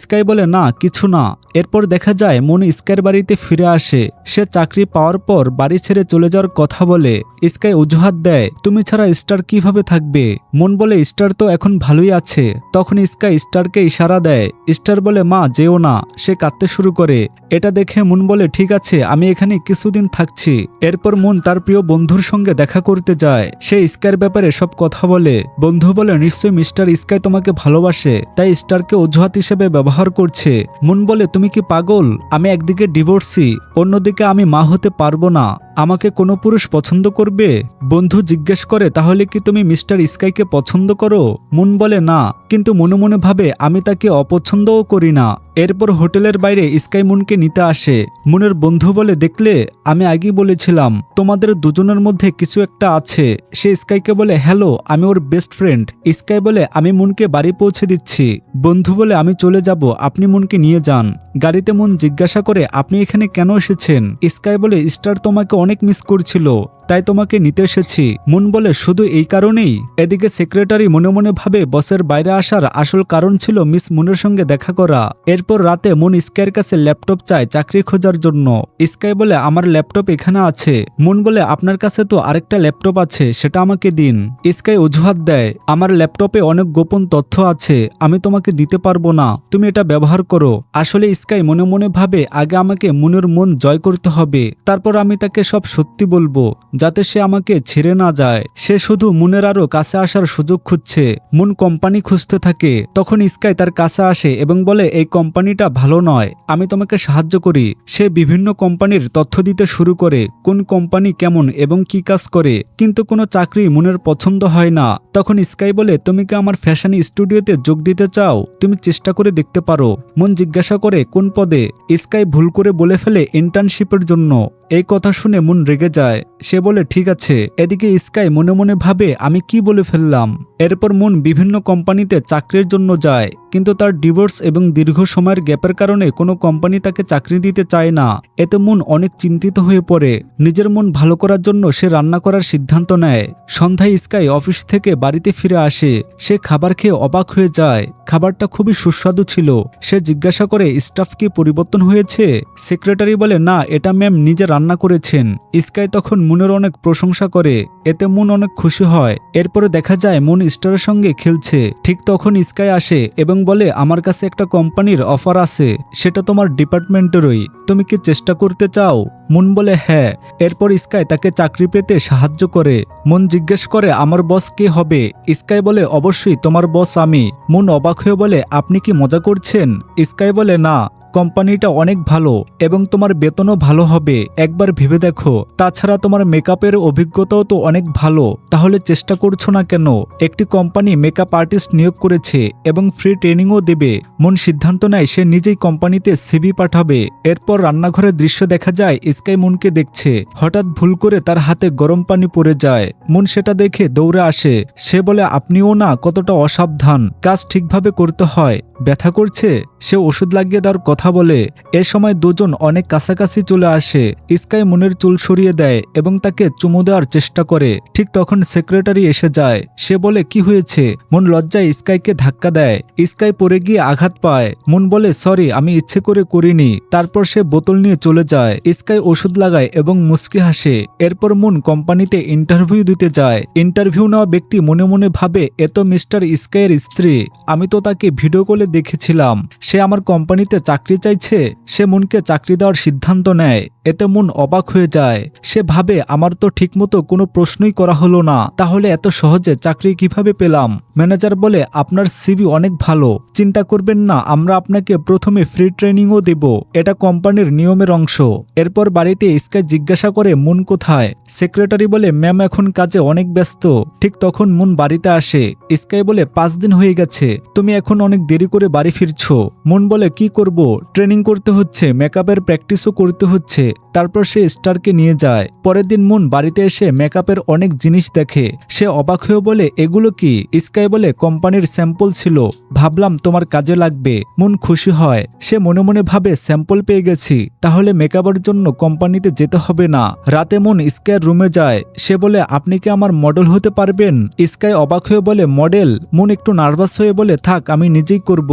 স্কাই বলে না কিছু না। এরপর দেখা যায় মুন স্কাইয়ের বাড়িতে ফিরে আসে। সে চাকরি পাওয়ার পর বাড়ি ছেড়ে চলে যাওয়ার কথা বলে। স্কাই অজুহাত দেয় তুমি ছাড়া স্টার কিভাবে থাকবে? মুন বলে স্টার তো এখন ভালোই আছে। তখন স্কাই স্টারকে ইশারা দেয়। স্টার বলে মা যেও না। সে কাঁদতে শুরু করে। এটা দেখে মুন বলে ঠিক আছে আমি এখানে কিছুদিন থাকছি। এরপর মুন তার প্রিয় বন্ধুর সঙ্গে দেখা করতে যায়। সে স্কাইয়ের ব্যাপারে সব কথা বলে। বন্ধু বলে নিশ্চয়ই মিস্টার স্কাই তোমাকে ভালোবাসে, তাই স্টারকে অজুহাত হিসেবে ব্যবহার করছে। মুন বলে তুমি কি পাগল? আমি একদিকে ডিভোর্সি, অন্যদিকে আমি মা হতে পারবো না। আমাকে কোনো পুরুষ পছন্দ করবে? বন্ধু জিজ্ঞেস করে তাহলে কি তুমি মিস্টার স্কাইকে পছন্দ করো? মুন বলে না, কিন্তু মনে মনে ভাবে আমি তাকে অপছন্দও করি না। এরপর হোটেলের বাইরে স্কাই মুনকে নিতে আসে। মুনের বন্ধু বলে দেখলে আমি আগেই বলেছিলাম তোমাদের দুজনের মধ্যে কিছু একটা আছে। সে স্কাইকে বলে হ্যালো আমি ওর বেস্ট ফ্রেন্ড। স্কাই বলে আমি মুনকে বাড়ি পৌঁছে দিচ্ছি। বন্ধু বলে আমি চলে যাব, আপনি মুনকে নিয়ে যান। গাড়িতে মুন জিজ্ঞাসা করে আপনি এখানে কেন এসেছেন? স্কাই বলে স্টার তোমাকে অনেক মিস করছিল, তাই তোমাকে নিতে এসেছি। মুন বলে শুধু এই কারণেই? এদিকে সেক্রেটারি মনে মনে ভাবে বসের বাইরে আসার আসল কারণ ছিল মিস মুনের সঙ্গে দেখা করা। এরপর রাতে মুন স্কাইয়ের কাছে ল্যাপটপ চায় চাকরি খোঁজার জন্য। স্কাই বলে আমার ল্যাপটপ এখানে আছে। মুন বলে আপনার কাছে তো আরেকটা ল্যাপটপ আছে, সেটা আমাকে দিন। স্কাই অজুহাত দেয় আমার ল্যাপটপে অনেক গোপন তথ্য আছে, আমি তোমাকে দিতে পারবো না, তুমি এটা ব্যবহার করো। আসলে স্কাই মনে মনে ভাবে আগে আমাকে মুনের মন জয় করতে হবে, তারপর আমি তাকে সব সত্যি বলবো যাতে সে আমাকে ছেড়ে না যায়। সে শুধু মুনের আরো কাছে আসার সুযোগ খুঁজছে। মুন কোম্পানি খুঁজতে থাকে। তখন স্কাই তার কাছে আসে এবং বলে এই কোম্পানিটা ভালো নয়, আমি তোমাকে সাহায্য করি। সে বিভিন্ন কোম্পানির তথ্য দিতে শুরু করে, কোন কোম্পানি কেমন এবং কি কাজ করে, কিন্তু কোনো চাকরি মুনের পছন্দ হয় না। তখন স্কাই বলে তুমি কি আমার ফ্যাশন স্টুডিওতে যোগ দিতে চাও? তুমি চেষ্টা করে দেখতে পারো। মুন জিজ্ঞাসা করে কোন পদে? স্কাই ভুল করে বলে ফেলে ইন্টার্নশিপের জন্য। এই কথা শুনে মুন রেগে যায়। সে বলে ঠিক আছে। এদিকে স্কাই মনে মনে ভাবে আমি কি বলে ফেললাম। এরপর মুন বিভিন্ন কোম্পানিতে চাকরির জন্য যায়, কিন্তু তার ডিভোর্স এবং দীর্ঘ সময়ের গ্যাপের কারণে কোনো কোম্পানি তাকে চাকরি দিতে চায় না। এতে মুন অনেক চিন্তিত হয়ে পড়ে। নিজের মন ভালো করার জন্য সে রান্না করার সিদ্ধান্ত নেয়। সন্ধ্যায় স্কাই অফিস থেকে বাড়িতে ফিরে আসে। সে খাবার খেয়ে অবাক হয়ে যায়। খাবারটা খুবই সুস্বাদু ছিল। সে জিজ্ঞাসা করে স্টাফ কি পরিবর্তন হয়েছে? সেক্রেটারি বলে না, এটা ম্যাম নিজে রান্না করেছেন। স্কাই তখন মুনের অনেক প্রশংসা করে। এতে মুন অনেক খুশি হয়। এরপরে দেখা যায় মুন স্টারের সঙ্গে খেলছে। ঠিক তখন স্কাই আসে এবং বলে আমার কাছে একটা কোম্পানির অফার আছে, সেটা তোমার ডিপার্টমেন্টেরই, তুমি কি চেষ্টা করতে চাও? মুন বলে হ্যাঁ। এরপর স্কাই তাকে চাকরি পেতে সাহায্য করে। মুন জিজ্ঞেস করে আমার বস কে হবে? স্কাই বলে অবশ্যই তোমার বস আমি। মুন অবাক হয়ে বলে আপনি কি মজা করছেন? স্কাই বলে না, কোম্পানিটা অনেক ভালো এবং তোমার বেতনও ভালো হবে, একবার ভেবে দেখো। তাছাড়া তোমার মেকআপের অভিজ্ঞতাও তো অনেক ভালো, তাহলে চেষ্টা করছো না কেন? একটি কোম্পানি মেকআপ আর্টিস্ট নিয়োগ করেছে এবং ফ্রি ট্রেনিংও দেবে। মুন সিদ্ধান্ত নেয় সে নিজেই কোম্পানিতে সিভি পাঠাবে। এরপর রান্নাঘরের দৃশ্য দেখা যায় স্কাই মুনকে দেখছে। হঠাৎ ভুল করে তার হাতে গরম পানি পড়ে যায়। মুন সেটা দেখে দৌড়ে আসে। সে বলে আপনিও না কতটা অসাবধান, কাজ ঠিকভাবে করতে হয়, ব্যথা করছে? সে ওষুধ লাগিয়ে দেওয়ার কথা বলে। এ সময় দুজন অনেক কাছাকাছি চলে আসে। স্কাই মুনের চুল সরিয়ে দেয় এবং তাকে চুমু দেওয়ার চেষ্টা করে। ঠিক তখন সেক্রেটারি এসে যায়। সে বলে কি হয়েছে? মুন লজ্জায় স্কাইকে ধাক্কা দেয়। স্কাই পড়ে গিয়ে আঘাত পায়। মুন বলে সরি, আমি ইচ্ছে করে করিনি। তারপর সে বোতল নিয়ে চলে যায়। স্কাই ওষুধ লাগায় এবং মুচকি হাসে। এরপর মুন কোম্পানিতে ইন্টারভিউ দিতে যায়। ইন্টারভিউ নেওয়া ব্যক্তি মনে মনে ভাবে এ তো মিস্টার স্কাইয়ের স্ত্রী। আমি তো তাকে ভিডিও কলে দেখেছিলাম। সে আমার কোম্পানিতে চাকরি চাইছে। সে মুনকে চাকরি দেওয়ার সিদ্ধান্ত নেয়। এতে মুন অবাক হয়ে যায়। সে ভাবে আমার তো ঠিকমতো কোনো প্রশ্নই করা হলো না, তাহলে এত সহজে চাকরি কিভাবে পেলাম? ম্যানেজার বলে আপনার সিভি অনেক ভালো, চিন্তা করবেন না, আমরা আপনাকে প্রথমে ফ্রি ট্রেনিংও দেব। এটা কোম্পানির নিয়মের অংশ। এরপর বাড়িতে স্কাই জিজ্ঞাসা করে মুন কোথায়? সেক্রেটারি বলে ম্যাম এখন কাজে অনেক ব্যস্ত। ঠিক তখন মুন বাড়িতে আসে। স্কাই বলে 5 দিন হয়ে গেছে, তুমি এখন অনেক দেরি করে বাড়ি ফিরছো। মুন বলে কি করব, ট্রেনিং করতে হচ্ছে, মেকআপের প্র্যাকটিসও করতে হচ্ছে। তারপর সে স্টারকে নিয়ে যায়। পরের দিন মুন বাড়িতে এসে মেকআপের অনেক জিনিস দেখে। সে অবাক হয়ে বলে এগুলো কি? স্কাই বলে কোম্পানির স্যাম্পল ছিল, ভাবলাম তোমার কাজে লাগবে। মুন খুশি হয়। সে মনে মনে ভাবে স্যাম্পল পেয়ে গেছি, তাহলে মেকআপের জন্য কোম্পানিতে যেতে হবে না। রাতে মুন স্কাইয়ের রুমে যায়। সে বলে আপনি কি আমার মডেল হতে পারবেন? স্কাই অবাক হয়ে বলে মডেল? মুন একটু নার্ভাস হয়ে বলে থাক, আমি নিজেই করব।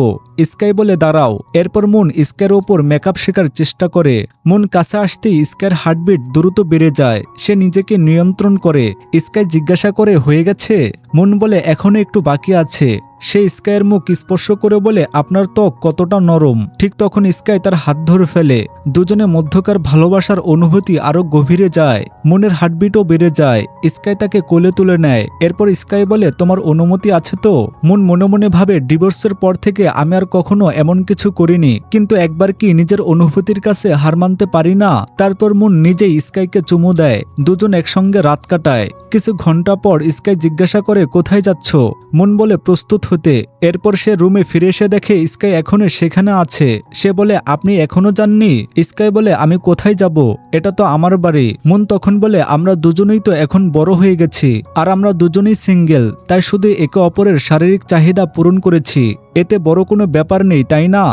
স্কাই বলে দাঁড়াও। এরপর মুন স্কাইয়ের ওপর মেকআপ শেখার চেষ্টা করে। মুন কাছে আসতেই স্কাইয়ের হার্টবিট দ্রুত বেড়ে যায়। সে নিজেকে নিয়ন্ত্রণ করে। স্কাই জিজ্ঞাসা করে হয়ে গেছে? মুন বলে এখনো একটু বাকি আছে। সে স্কাইয়ের মুখ স্পর্শ করে বলে আপনার ত্বক কতটা নরম। ঠিক তখন স্কাই তার হাত ধরে ফেলে। দুজনে মধ্যকার ভালোবাসার অনুভূতি আরো গভীরে যায়। মনের হার্টবিটও বেড়ে যায়। স্কাই তাকে কোলে তুলে নেয়। এরপর স্কাই বলে তোমার অনুমতি আছে তো? মুন মনে মনে ভাবে ডিভোর্সের পর থেকে আমি আর কখনো এমন কিছু করিনি, কিন্তু একবার কি নিজের অনুভূতির কাছে হার মানতে পারি না? তারপর মুন নিজেই স্কাইকে চুমু দেয়। দুজন একসঙ্গে রাত কাটায়। কিছু ঘন্টা পর স্কাই জিজ্ঞাসা করে কোথায় যাচ্ছ? মুন বলে প্রস্তুত হতে। এরপর সে রুমে ফিরে এসে দেখে স্কাই এখনো সেখানে আছে। সে বলে আপনি এখনো যাননি? স্কাই বলে আমি কোথায় যাব, এটা তো আমার বাড়ি। মুন তখন বলে আমরা দুজনেই তো এখন বড় হয়ে গেছি, আর আমরা দুজনেই সিঙ্গেল, তাই শুধু একে অপরের শারীরিক চাহিদা পূরণ করেছি, এতে বড় কোনো ব্যাপার নেই, তাই না?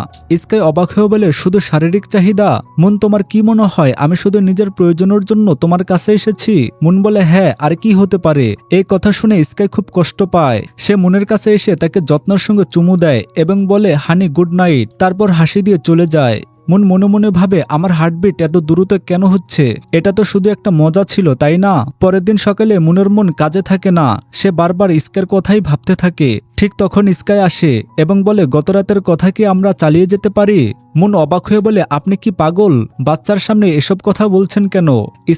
স্কাই অবাক হয়ে বলে শুধু শারীরিক চাহিদা? মুন তোমার কি মনে হয় আমি শুধু নিজের প্রয়োজনের জন্য তোমার কাছে এসেছি? মুন বলে হ্যাঁ, আর কি হতে পারে? এই কথা শুনে স্কাই খুব কষ্ট পায়। সে মুনের কাছে এসে তাকে যত্নের সঙ্গে চুমু দেয় এবং বলে হানি গুড নাইট। তারপর হাসি দিয়ে চলে যায়। মুন মনে মনে ভাবে আমার হার্টবিট এত দ্রুত কেন হচ্ছে? এটা তো শুধু একটা মজা ছিল, তাই না? পরের দিন সকালে মুনের মন কাজে থাকে না। সে বারবার স্কাইয়ের কথাই ভাবতে থাকে। ঠিক তখন স্কাই আসে এবং বলে গতরাতের কথা কি আমরা চালিয়ে যেতে পারি? মুন অবাক হয়ে বলে আপনি কি পাগল? বাচ্চার সামনে এসব কথা বলছেন কেন?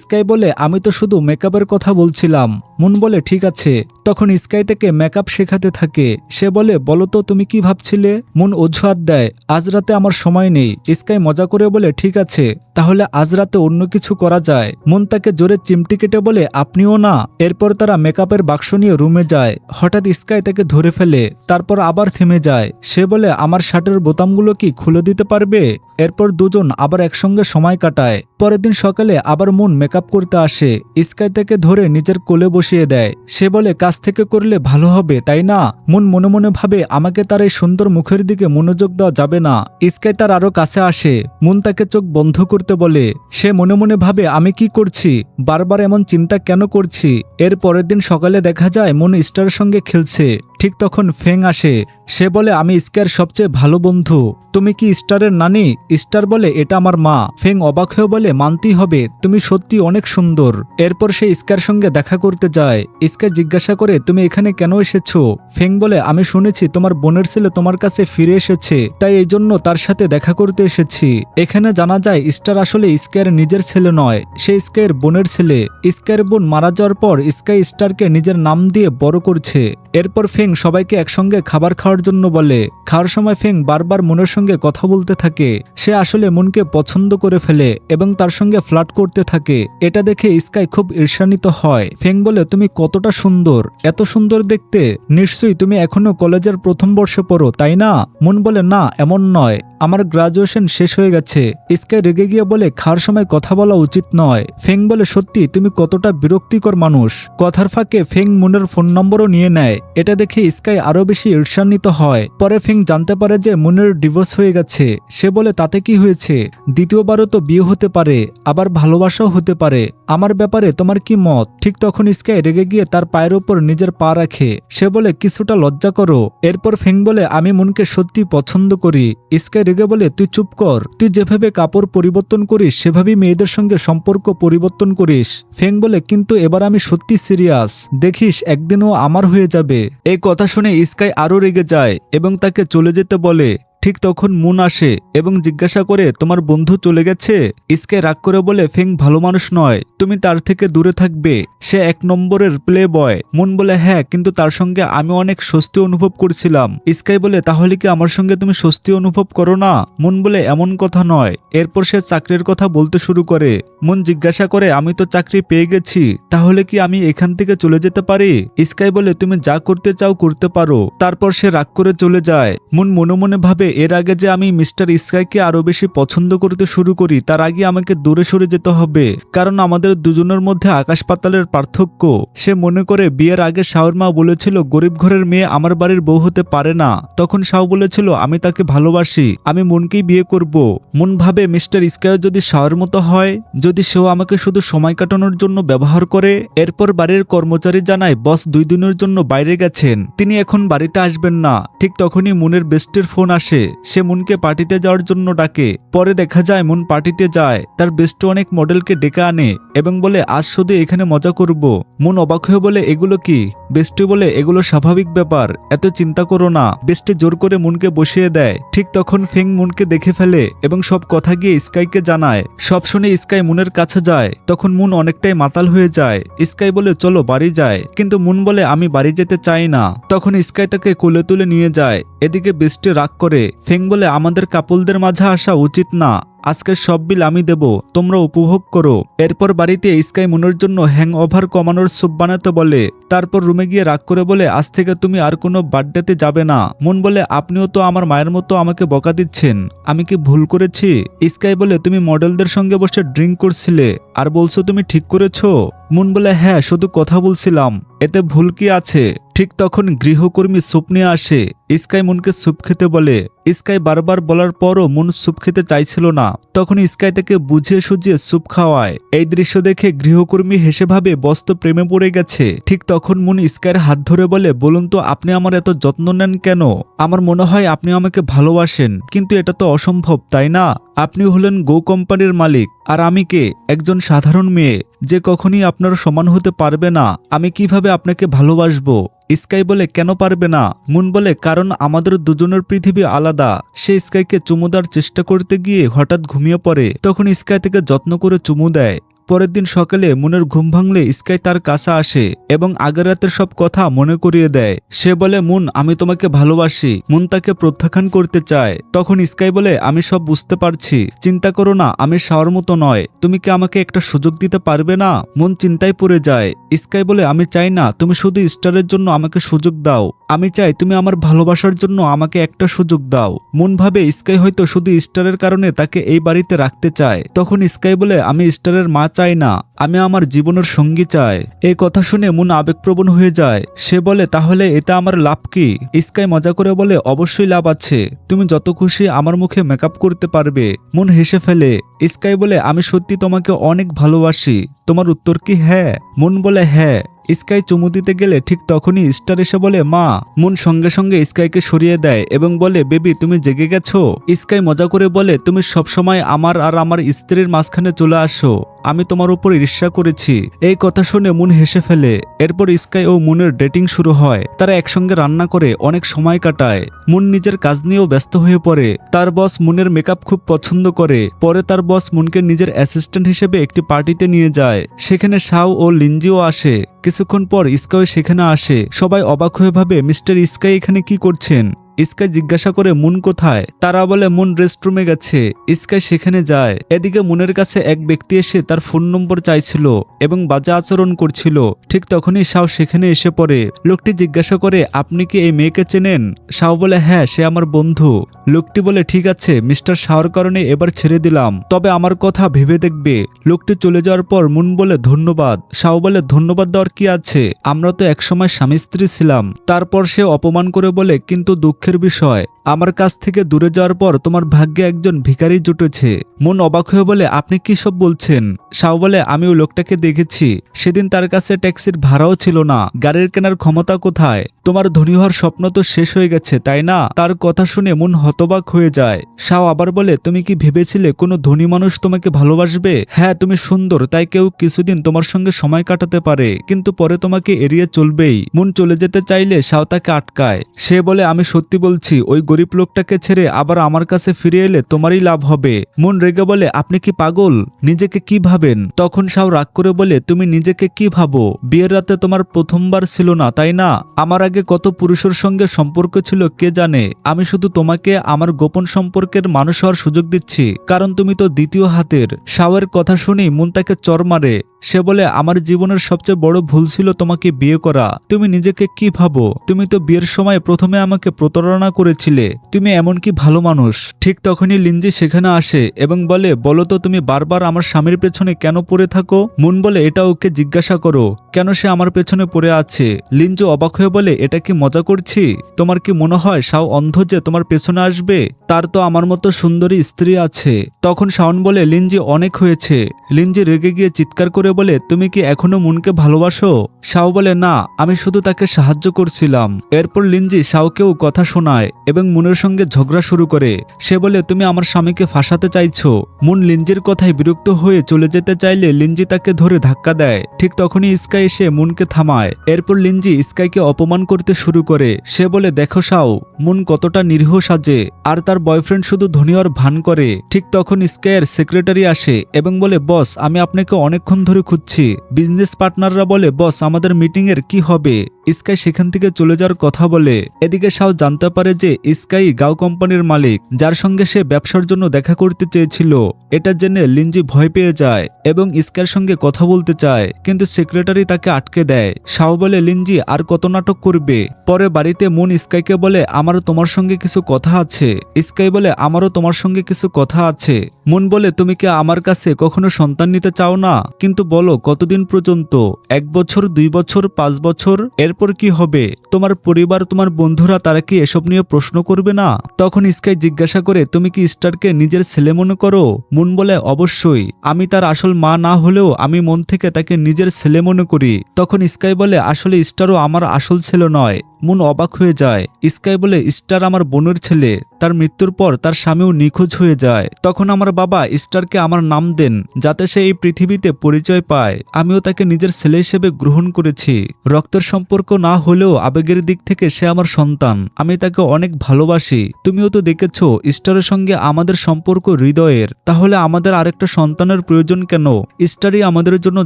স্কাই বলে আমি তো শুধু মেকআপের কথা বলছিলাম। মুন বলে ঠিক আছে। তখন স্কাই থেকে মেকআপ শেখাতে থাকে। সে বলে বলো তো তুমি কি ভাবছিলে? মুন অজুহাত দেয় আজ রাতে আমার সময় নেই। স্কাই মজা করে বলে ঠিক আছে, তাহলে আজ রাতে অন্য কিছু করা যায়। মুন তাকে জোরে চিমটি কেটে বলে আপনিও না। এরপর তারা মেকআপের বাক্স নিয়ে রুমে যায়। হঠাৎ স্কাই তাকে ধরে ফেলে, তারপর আবার থেমে যায়। সে বলে আমার শার্টের বোতামগুলো কি খুলে দিতে পারবে? এরপর দুজন আবার একসঙ্গে সময় কাটায়। পরের দিন সকালে আবার মুন মেকআপ করতে আসে। স্কাই তাকে ধরে নিজের কোলে বসিয়ে দেয়। সে বলে কাছ থেকে করলে ভালো হবে, তাই না? মুন মনে মনে ভাবে আমাকে তার এই সুন্দর মুখের দিকে মনোযোগ দেওয়া যাবে না। স্কাই তার আরো কাছে আসে। মুন তাকে চোখ বন্ধ করতে বলে। সে মনে মনে ভাবে আমি কি করছি, বারবার এমন চিন্তা কেন করছি? এর পরের দিন সকালে দেখা যায় মুন স্টারের সঙ্গে খেলছে। ঠিক তখন ফেং আসে। সে বলে আমি স্কাইয়ের সবচেয়ে ভালো বন্ধু, তুমি কি স্টারের নানি? স্টার বলে এটা আমার মা। ফেং অবাক হয়ে বলে মানতেই হবে, তুমি সত্যি অনেক সুন্দর। এরপর সে স্কাইয়ের সঙ্গে দেখা করতে যায়। স্কাই জিজ্ঞাসা করে তুমি এখানে কেন এসেছো? ফেং বলে আমি শুনেছি তোমার বোনের ছেলে তোমার কাছে ফিরে এসেছে, তাই এই জন্য তার সাথে দেখা করতে এসেছি। এখানে জানা যায় স্টার আসলে স্কাইয়ের নিজের ছেলে নয়, সে স্কাইয়ের বোনের ছেলে। স্কাইয়ের বোন মারা যাওয়ার পর স্কাই স্টারকে নিজের নাম দিয়ে বড় করছে। এরপর ফেং সবাইকে একসঙ্গে খাবার খাওয়ার জন্য বলে। খাওয়ার সময় ফেং বারবার মুনের সঙ্গে কথা বলতে থাকে। সে আসলে মুনকে পছন্দ করে ফেলে এবং তার সঙ্গে ফ্লার্ট করতে থাকে। এটা দেখে স্কাই খুব ঈর্ষান্বিত হয়। ফেং বলে তুমি কতটা সুন্দর, এত সুন্দর দেখতে, নিশ্চয়ই তুমি এখনো কলেজের প্রথম বর্ষে পড়ো, তাই না? মুন বলে না, এমন নয়, আমার গ্রাজুয়েশন শেষ হয়ে গেছে। স্কাই রেগে গিয়ে বলে খাওয়ার সময় কথা বলা উচিত নয়। ফেং বলে সত্যি তুমি কতটা বিরক্তিকর মানুষ। কথার ফাঁকে ফেং মুনের ফোন নম্বরও নিয়ে নেয়। এটা দেখে দেখে স্কাই আরো বেশি ঈর্ষান্বিত হয়। পরে ফিং জানতে পারে যে মুনের ডিভোর্স হয়ে গেছে। সে বলে তাতে কি হয়েছে, দ্বিতীয়বারও তো বিয়ে হতে পারে, আবার ভালোবাসাও হতে পারে, আমার ব্যাপারে তোমার কি মত? ঠিক তখন স্কাই রেগে গিয়ে তার পায়ের উপর নিজের পা রাখে। সে বলে কিছুটা লজ্জা করো। এরপর ফেং বলে আমি মুনকে সত্যি পছন্দ করি। স্কাই রেগে বলে তুই চুপ কর, তুই যেভাবে কাপড় পরিবর্তন করিস সেভাবেই মেয়েদের সঙ্গে সম্পর্ক পরিবর্তন করিস। ফেং বলে কিন্তু এবার আমি সত্যি সিরিয়াস, দেখিস একদিনও আমার হয়ে যাবে। এই কথা শুনে স্কাই আরো রেগে যায় এবং তাকে চলে যেতে বলে। ঠিক তখন মুন আসে এবং জিজ্ঞাসা করে তোমার বন্ধু চলে গেছে? স্কাই রাগ করে বলে ফেং ভালো মানুষ নয়, তুমি তার থেকে দূরে থাকবে, সে 1 নম্বরের প্লে বয়। মুন বলে হ্যাঁ, কিন্তু তার সঙ্গে আমি অনেক স্বস্তি অনুভব করছিলাম। স্কাই বলে তাহলে কি আমার সঙ্গে তুমি স্বস্তি অনুভব করো না? মুন বলে এমন কথা নয়। এরপর সে চাকরির কথা বলতে শুরু করে। মুন জিজ্ঞাসা করে আমি তো চাকরি পেয়ে গেছি, তাহলে কি আমি এখান থেকে চলে যেতে পারি? স্কাই বলে তুমি যা করতে চাও করতে পারো। তারপর সে রাগ করে চলে যায়। মুন মনে মনে ভাবে এর আগে যে আমি মিস্টার স্কাইকে আরো বেশি পছন্দ করতে শুরু করি তার আগে আমাকে দূরে সরে যেতে হবে, কারণ আমাদের দুজনের মধ্যে আকাশ পাতালের পার্থক্য। সে মনে করে বিয়ের আগে শাওর মা বলেছিল গরিব ঘরের মেয়ে আমার বাড়ির বউ হতে পারে না। তখন শাও বলেছিল আমি তাকে ভালোবাসি, আমি মুনকেই বিয়ে করব। মুন ভাবে মিস্টার স্কাইও যদি শাওর মতো হয়, যদি সেও আমাকে শুধু সময় কাটানোর জন্য ব্যবহার করে। এরপর বাড়ির কর্মচারী জানায় বস 2 দিনের জন্য বাইরে গেছেন, তিনি এখন বাড়িতে আসবেন না। ঠিক তখনই মুনের বেস্টের ফোন আসে। সে মুনকে পার্টিতে যাওয়ার জন্য ডাকে। পরে দেখা যায় মুন পার্টিতে যায়, তার বেস্ট অনেক মডেলকে ডেকে আনে এবং বলে আজ শুধু এখানে মজা করব। মুন অবাক হয়ে বলে এগুলো কি? বেস্টি বলে এগুলো স্বাভাবিক ব্যাপার, এত চিন্তা করো না। বেস্টি জোর করে মুনকে বসিয়ে দেয়। ঠিক তখন ফেং মুনকে দেখে ফেলে এবং সব কথা গিয়ে স্কাইকে জানায়। সব শুনে স্কাই মুনের কাছে যায়। তখন মুন অনেকটাই মাতাল হয়ে যায়। স্কাই বলে চলো বাড়ি যায়, কিন্তু মুন বলে আমি বাড়ি যেতে চাই না। তখন স্কাই তাকে কোলে তুলে নিয়ে যায়। এদিকে বেস্টি রাগ করে। ফেং বলে আমাদের কাপলদের মাঝে আসা উচিত না, আজকের সব বিল আমি দেব, তোমরা উপভোগ করো। এরপর বাড়িতে স্কাই মুনের জন্য হ্যাং ওভার কমানোর স্যুপ বানাতে বলে। তারপর রুমে গিয়ে রাগ করে বলে আজ থেকে তুমি আর কোনো বার্থডেতে যাবে না। মুন বলে আপনিও তো আমার মায়ের মতো আমাকে বকা দিচ্ছেন, আমি কি ভুল করেছি? স্কাই বলে তুমি মডেলদের সঙ্গে বসে ড্রিঙ্ক করছিলে আর বলছো তুমি ঠিক করেছো। মুন বলে হ্যাঁ, শুধু কথা বলছিলাম, এতে ভুল কি আছে? ঠিক তখন গৃহকর্মী স্যুপ নিয়ে আসে। স্কাই মুনকে স্যুপ খেতে বলে। স্কাই বারবার বলার পরও মুন স্যুপ খেতে চাইছিল না। তখন স্কাই তাকে বুঝিয়ে সুঝিয়ে স্যুপ খাওয়ায়। এই দৃশ্য দেখে গৃহকর্মী হেসে ভাবে বস তো প্রেমে পড়ে গেছে। ঠিক তখন মুন স্কাইয়ের হাত ধরে বলে বলুন তো আপনি আমার এত যত্ন নেন কেন? আমার মনে হয় আপনি আমাকে ভালোবাসেন, কিন্তু এটা তো অসম্ভব, তাই না? আপনি হলেন গো কোম্পানির মালিক, আর আমি কে? একজন সাধারণ মেয়ে যে কখনই আপনার সমান হতে পারবে না। আমি কিভাবে আপনাকে ভালোবাসবো? স্কাই বলে কেন পারবে না? মুন বলে কারণ আমাদের দুজনের পৃথিবী আলাদা। সে স্কাইকে চুমু দেওয়ার চেষ্টা করতে গিয়ে হঠাৎ ঘুমিয়ে পড়ে। তখন স্কাই থেকে যত্ন করে চুমু দেয়। পরের দিন সকালে মুনের ঘুম ভাঙলে স্কাই তার কাছে আসে এবং আগের রাতের সব কথা মনে করিয়ে দেয়। সে বলে মুন আমি তোমাকে ভালোবাসি। মুন তাকে প্রত্যাখ্যান করতে চায়। তখন স্কাই বলে আমি সব বুঝতে পারছি, চিন্তা করো না, আমি শাওর মতো নয়, তুমি কি আমাকে একটা সুযোগ দিতে পারবে না? মুন চিন্তায় পড়ে যায়। স্কাই বলে আমি চাই না তুমি শুধু স্টারের জন্য আমাকে সুযোগ দাও, আমি চাই তুমি আমার ভালোবাসার জন্য আমাকে একটা সুযোগ দাও। মুন ভাবে স্কাই হয়তো শুধু স্টারের কারণে তাকে এই বাড়িতে রাখতে চায়। তখন স্কাই বলে আমি স্টারের মা চাই না, আমি আমার জীবনের সঙ্গী চাই। এই কথা শুনে মুন আবেগপ্রবণ হয়ে যায়। সে বলে তাহলে এটা আমার লাভ কি? স্কাই মজা করে বলে অবশ্যই লাভ আছে, তুমি যত খুশি আমার মুখে মেকআপ করতে পারবে। মুন হেসে ফেলে। স্কাই বলে আমি সত্যি তোমাকে অনেক ভালোবাসি, তোমার উত্তর কি হ্যাঁ? মুন বলে হ্যাঁ। স্কাই চুমু দিতে গেলে ঠিক তখনই স্টার এসে বলে মা। মুন সঙ্গে সঙ্গে স্কাইকে সরিয়ে দেয় এবং বলে বেবি তুমি জেগে গেছো? স্কাই মজা করে বলে তুমি সবসময় আমার আর আমার স্ত্রীর মাঝখানে চলে আসো, আমি তোমার উপর ঈর্ষা করেছি। এই কথা শুনে মুন হেসে ফেলে। এরপর স্কাই ও মুনের ডেটিং শুরু হয়। তারা একসঙ্গে রান্না করে অনেক সময় কাটায়। মুন নিজের কাজ নিয়েও ব্যস্ত হয়ে পড়ে। তার বস মুনের মেকআপ খুব পছন্দ করে। পরে তার বস মুনকে নিজের অ্যাসিস্ট্যান্ট হিসেবে একটি পার্টিতে নিয়ে যায়। সেখানে শাও ও লিনজিও আসে। কিছুক্ষণ পর স্কাই সেখানে আসে। সবাই অবাক হয়ে ভাবে মিস্টার স্কাই এখানে কি করছেন? স্কাই জিজ্ঞাসা করে মুন কোথায়। তারা বলে মুন রেস্টরুমে গেছে। স্কাই সেখানে যায়। এদিকে মুনের কাছে এক ব্যক্তি এসে তার ফোন নম্বর চাইছিল এবং বাজে আচরণ করছিল। ঠিক তখনই শাও সেখানে এসে পড়ে। লোকটি জিজ্ঞাসা করে আপনি কি এই মেয়েকে চেনেন? শাও বলে হ্যাঁ, সে আমার বন্ধু। লোকটি বলে ঠিক আছে, মিস্টার শাওর কারণে এবার ছেড়ে দিলাম, তবে আমার কথা ভেবে দেখবে। লোকটি চলে যাওয়ার পর মুন বলে ধন্যবাদ। শাও বলে ধন্যবাদ দেওয়ার কি আছে, আমরা তো একসময় স্বামী স্ত্রী ছিলাম। তারপর সে অপমান করে বলে কিন্তু দুঃখের বিষয়, আমার কাছ থেকে দূরে যাওয়ার পর তোমার ভাগ্যে একজন ভিখারি জুটেছে। মুন অবাক হয়ে বলে আপনি কি সব বলছেন? শাও বলে আমি ওই লোকটাকে দেখেছি, সেদিন তার কাছে ট্যাক্সির ভাড়াও ছিল না, গাড়ির কেনার ক্ষমতা কোথায়? তোমার ধনী হওয়ার স্বপ্ন তো শেষ হয়ে গেছে তাই না? তার কথা শুনে মুন হতবাক হয়ে যায়। শাও আবার বলে তুমি কি ভেবেছিলে কোনো ধনী মানুষ তোমাকে ভালোবাসবে? হ্যাঁ, তুমি সুন্দর তাই কেউ কিছুদিন তোমার সঙ্গে সময় কাটাতে পারে, কিন্তু পরে তোমাকে এড়িয়ে চলবেই। মুন চলে যেতে চাইলে শাও তাকে আটকায়। সে বলে আমি সত্যি বলছি, ওই গরিব লোকটাকে ছেড়ে আবার আমার কাছে ফিরে এলে তোমারই লাভ হবে। মুন রেগে বলে আপনি কি পাগল? নিজেকে কি ভাবেন? তখন শাও রাগ করে বলে তুমি নিজেকে কি ভাবো? বিয়ের রাতে তোমার প্রথমবার ছিল না তাই না? আমার আগে কত পুরুষের সঙ্গে সম্পর্ক ছিল কে জানে। আমি শুধু তোমাকে আমার গোপন সম্পর্কের মানুষ হওয়ার সুযোগ দিচ্ছি, কারণ তুমি তো দ্বিতীয় হাতের। শাওয়ের কথা শুনেই মুন তাকে চর মারে। সে বলে আমার জীবনের সবচেয়ে বড় ভুল ছিল তোমাকে বিয়ে করা। তুমি নিজেকে কি ভাবো? তুমি তো বিয়ের সময় প্রথমে আমাকে প্রতারণা করেছিলে। তুমি এমন কি ভালো মানুষ? ঠিক তখনই লিনজি সেখানে আসে এবং বলে বলো তো তুমি বারবার আমার স্বামীর পেছনে কেন পড়ে থাকো? মুন বলে এটা ওকে জিজ্ঞাসা করো কেন সে আমার পেছনে পড়ে আছে। লিনজু অবাক হয়ে বলে এটা কি মজা করছি? তোমার কি মনে হয় শাও অন্ধ যে তোমার পেছনে আসবে? তার তো আমার মতো সুন্দরী স্ত্রী আছে। তখন শাওন বলে লিনজি অনেক হয়েছে। লিনজি রেগে গিয়ে চিৎকার করে বলে তুমি কি এখনো মুনকে ভালোবাসো? শাও বলে না, আমি শুধু তাকে সাহায্য করছিলাম। এরপর লিনজি শাওকেও কথা শোনায় এবং মুনের সঙ্গে ঝগড়া শুরু করে। সে বলে তুমি আমার স্বামীকে ফাঁসাতে চাইছো। মুন লিনজির কথায় বিরক্ত হয়ে চলে যেতে চাইলে লিনজি তাকে ধরে ধাক্কা দেয়। ঠিক তখনই স্কাই এসে মুনকে থামায়। এরপর লিনজি স্কাইকে অপমান করতে শুরু করে। সে বলে দেখো শাও, মুন কতটা নিরীহ সাজে, আর তার বয়ফ্রেন্ড শুধু ধনী হওয়ার ভান করে। ঠিক তখন স্কাইয়ের সেক্রেটারি আসে এবং বলে বস, আমি আপনাকে অনেকক্ষণ ধরে খুঁজছি। বিজনেস পার্টনাররা বলে বস আমাদের মিটিং এর কি হবে? স্কাই সেখান থেকে চলে যাওয়ার কথা বলে। এদিকে শাও জানতে পারে যে স্কাই গাও কোম্পানির মালিক, যার সঙ্গে সে ব্যবসার জন্য দেখা করতে চেয়েছিল। এটা জেনে লিনজি ভয় পেয়ে যায় এবং স্কাইয়ের সঙ্গে কথা বলতে চায়, কিন্তু সেক্রেটারি তাকে আটকে দেয়। শাও বলে লিনজি আর কত নাটক করবে? পরে বাড়িতে মুন স্কাইকে বলে আমারও তোমার সঙ্গে কিছু কথা আছে। স্কাই বলে আমারও তোমার সঙ্গে কিছু কথা আছে। মুন বলে তুমি কি আমার কাছে কখনো সন্তান নিতে চাও না? কিন্তু বলো কতদিন পর্যন্ত? 1 বছর, 2 বছর, 5 বছর? এরপর কি হবে? তোমার পরিবার, তোমার বন্ধুরা তারা কি এসব নিয়ে প্রশ্ন করবে না? তখন স্কাই জিজ্ঞাসা করে তুমি কি স্টারকে নিজের ছেলে মনে করো? মুন বলে অবশ্যই, আমি তার আসল মা না হলেও আমি মন থেকে তাকে নিজের ছেলে মনে করি। তখন স্কাই বলে আসলে স্টারও আমার আসল ছেলে নয়। মুন অবাক হয়ে যায়। স্কাই বলে স্টার আমার বোনের ছেলে, তার মৃত্যুর পর তার স্বামীও নিখোঁজ হয়ে যায়। তখন আমার বাবা স্টারকে আমার নাম দেন যাতে সে এই পৃথিবীতে পরিচয় পায়। আমিও তাকে নিজের ছেলে হিসেবে গ্রহণ করেছি। রক্তের সম্পর্ক না হলেও আবেগের দিক থেকে সে আমার সন্তান। আমি তাকে অনেক ভালোবাসি। তুমিও তো দেখেছো স্টারের সঙ্গে আমাদের সম্পর্ক হৃদয়ের। তাহলে আমাদের আরেকটা সন্তানের প্রয়োজন কেন? স্টারই আমাদের জন্য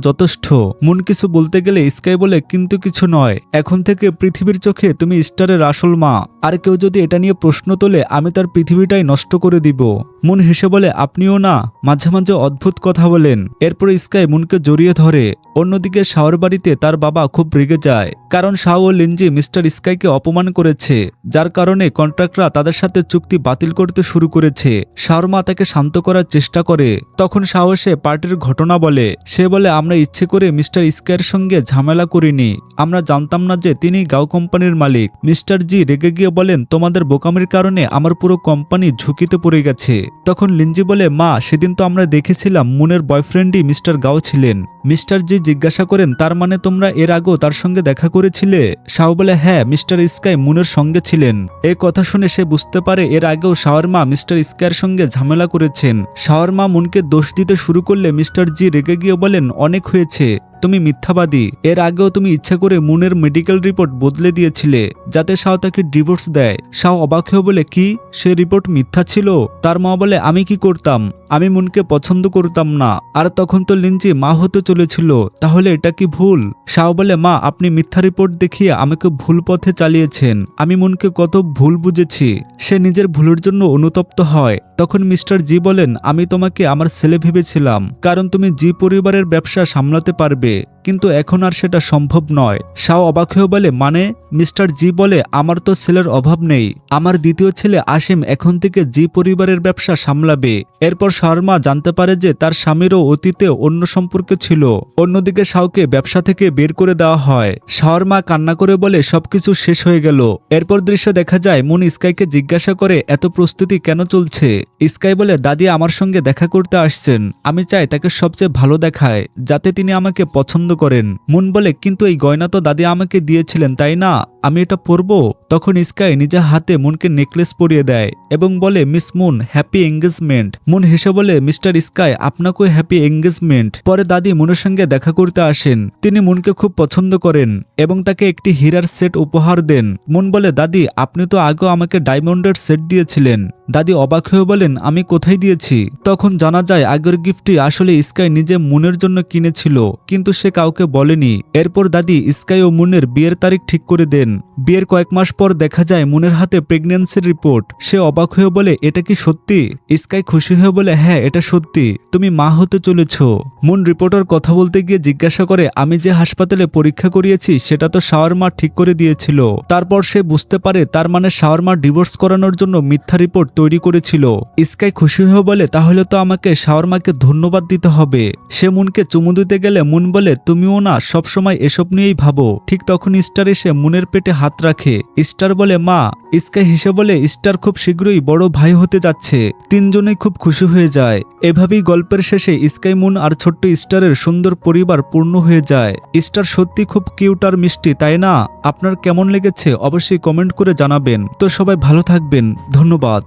যথেষ্ট। মুন কিছু বলতে গেলে স্কাই বলে কিন্তু কিছু নয়, এখন থেকে পৃথিবীর চোখে তুমি স্টারের আসল মা। আর কেউ যদি এটা নিয়ে প্রশ্ন তোলে আমি তার পৃথিবীটাই নষ্ট করে দিব। মুন হেসে বলে আপনিও না মাঝে মাঝে অদ্ভুত কথা বলেন। এরপর স্কাই মুনকে জড়িয়ে ধরে। অন্যদিকে শাওর বাড়িতে তার বাবা খুব রেগে যায়, কারণ শাও ও লিনজি মিস্টার স্কাইকে অপমান করেছে, যার কারণে কন্ট্রাক্টরা তাদের সাথে চুক্তি বাতিল করতে শুরু করেছে। শাওর মা তাকে শান্ত করার চেষ্টা করে। তখন শাও এসে পার্টির ঘটনা বলে। সে বলে আমরা ইচ্ছে করে মিস্টার স্কাইয়ের সঙ্গে ঝামেলা করিনি, আমরা জানতাম না যে তিনি গাও কোম্পানির মালিক। মিস্টার জি রেগে গিয়ে বলেন তোমাদের বোকামির কারণে আমার পুরো কোম্পানি ঝুঁকিতে পড়ে গেছে। তখন লিনজি বলে মা, সেদিন তো আমরা দেখেছিলাম মুনের বয়ফ্রেন্ডই মিস্টার গাও ছিলেন। মিস্টার জি জিজ্ঞাসা করেন তার মানে তোমরা এর আগেও তার সঙ্গে দেখা করেছিলে? শাও বলে হ্যাঁ, মিস্টার স্কাই মুনের সঙ্গে ছিলেন। এই কথা শুনে সে বুঝতে পারে এর আগেও শাওর মা মিস্টার স্কাইয়ের সঙ্গে ঝামেলা করেছেন। শাওর মা মুনকে দোষ দিতে শুরু করলে মিস্টার জি রেগে গিয়ে বলেন অনেক হয়েছে, তুমি মিথ্যাবাদী। এর আগেও তুমি ইচ্ছা করে মুনের মেডিকেল রিপোর্ট বদলে দিয়েছিলে যাতে শাও তাকে ডিভোর্স দেয়। শাও অবাক হয়ে বলে কি, সে রিপোর্ট মিথ্যা ছিল? তার মা বলে আমি কি করতাম? আমি মুনকে পছন্দ করতাম না। আর তখন তো লিনজি মা হতে চলেছিল, তাহলে এটা কি ভুল? শাও বলে, মা আপনি মিথ্যা রিপোর্ট দেখিয়ে আমাকে ভুল পথে চালিয়েছেন। আমি মুনকে কত ভুল বুঝেছি। সে নিজের ভুলের জন্য অনুতপ্ত হয়। তখন মিস্টার জি বলেন, আমি তোমাকে আমার ছেলে ভেবেছিলাম, কারণ তুমি জি পরিবারের ব্যবসা সামলাতে পারবে, কিন্তু এখন আর সেটা সম্ভব নয়। শাও অবাক হয়ে বলে, মানে? মিস্টার জি বলে, আমার তো ছেলের অভাব নেই। আমার দ্বিতীয় ছেলে আসিম এখন থেকে জি পরিবারের ব্যবসা সামলাবে। এরপর শর্মা জানতে পারে যে তার স্বামীরও অতীতে অন্য সম্পর্ক ছিল। অন্যদিকে শাওকে ব্যবসা থেকে বের করে দেওয়া হয়। শর্মা কান্না করে বলে, সবকিছু শেষ হয়ে গেল। এরপর দৃশ্য দেখা যায়, মুন স্কাইকে জিজ্ঞাসা করে, এত প্রস্তুতি কেন চলছে? স্কাই বলে, দাদি আমার সঙ্গে দেখা করতে আসছেন, আমি চাই তাকে সবচেয়ে ভালো দেখায়, যাতে তিনি আমাকে পছন্দ করেন। মুন বলে, কিন্তু এই গয়না তো দাদি আমাকে দিয়েছিলেন, তাই না? আমি এটা পরবো? তখন স্কাই নিজের হাতে মুনকে নেকলেস পরিয়ে দেয় এবং বলে, miss moon, happy engagement. Moon হেসে বলে, মিস্টার স্কাই আপনাকেও হ্যাপি এঙ্গেজমেন্ট। পরে দাদি মুনের সঙ্গে দেখা করতে আসেন। তিনি মুনকে খুব পছন্দ করেন এবং তাকে একটি হীরার সেট উপহার দেন। মুন বলে, দাদি আপনি তো আগেও আমাকে ডায়মন্ডের সেট দিয়েছিলেন। দাদি অবাক হয়ে বলেন, আমি কোথায় দিয়েছি? তখন জানা যায় আগের গিফটটি আসলে স্কাই নিজে মুনের জন্য কিনেছিল, কিন্তু সে কাউকে বলেনি। এরপর দাদি স্কাই ও মুনের বিয়ের তারিখ ঠিক করে দেন। বিয়ের কয়েক মাস পর দেখা যায় মুনের হাতে প্রেগন্যান্সির রিপোর্ট। সে অবাক হয়ে বলে, এটা কি সত্যি? স্কাই খুশি হয়ে বলে, হ্যাঁ এটা সত্যি, তুমি মা হতে চলেছ। মুন রিপোর্টার কথা বলতে গিয়ে জিজ্ঞাসা করে, আমি যে হাসপাতালে পরীক্ষা করিয়েছি সেটা তো শাওয়ার মা ঠিক করে দিয়েছিল। তারপর সে বুঝতে পারে তার মানে শাওয়ার মা ডিভোর্স করানোর জন্য মিথ্যা রিপোর্ট তৈরি করেছিল। স্কাই খুশি হয়ে বলে, তাহলে তো আমাকে শাওয়ার মাকে ধন্যবাদ দিতে হবে। সে মুনকে চুমু দিতে গেলে মুন বলে, তুমিও না সবসময় এসব নিয়েই ভাবো। ঠিক তখন স্টার এসে মুনের পেটে হাত রাখে। স্টার বলে, মা। স্কাই হেসে বলে, স্টার খুব শীঘ্রই বড় ভাই হতে যাচ্ছে। তিনজনেই খুব খুশি হয়ে যায়। এভাবেই গল্পের শেষে স্কাই, মুন আর ছোট্ট স্টারের সুন্দর পরিবার পূর্ণ হয়ে যায়। স্টার সত্যি খুব কিউট আর মিষ্টি, তাই না? আপনার কেমন লেগেছে অবশ্যই কমেন্ট করে জানাবেন। তো সবাই ভালো থাকবেন, ধন্যবাদ।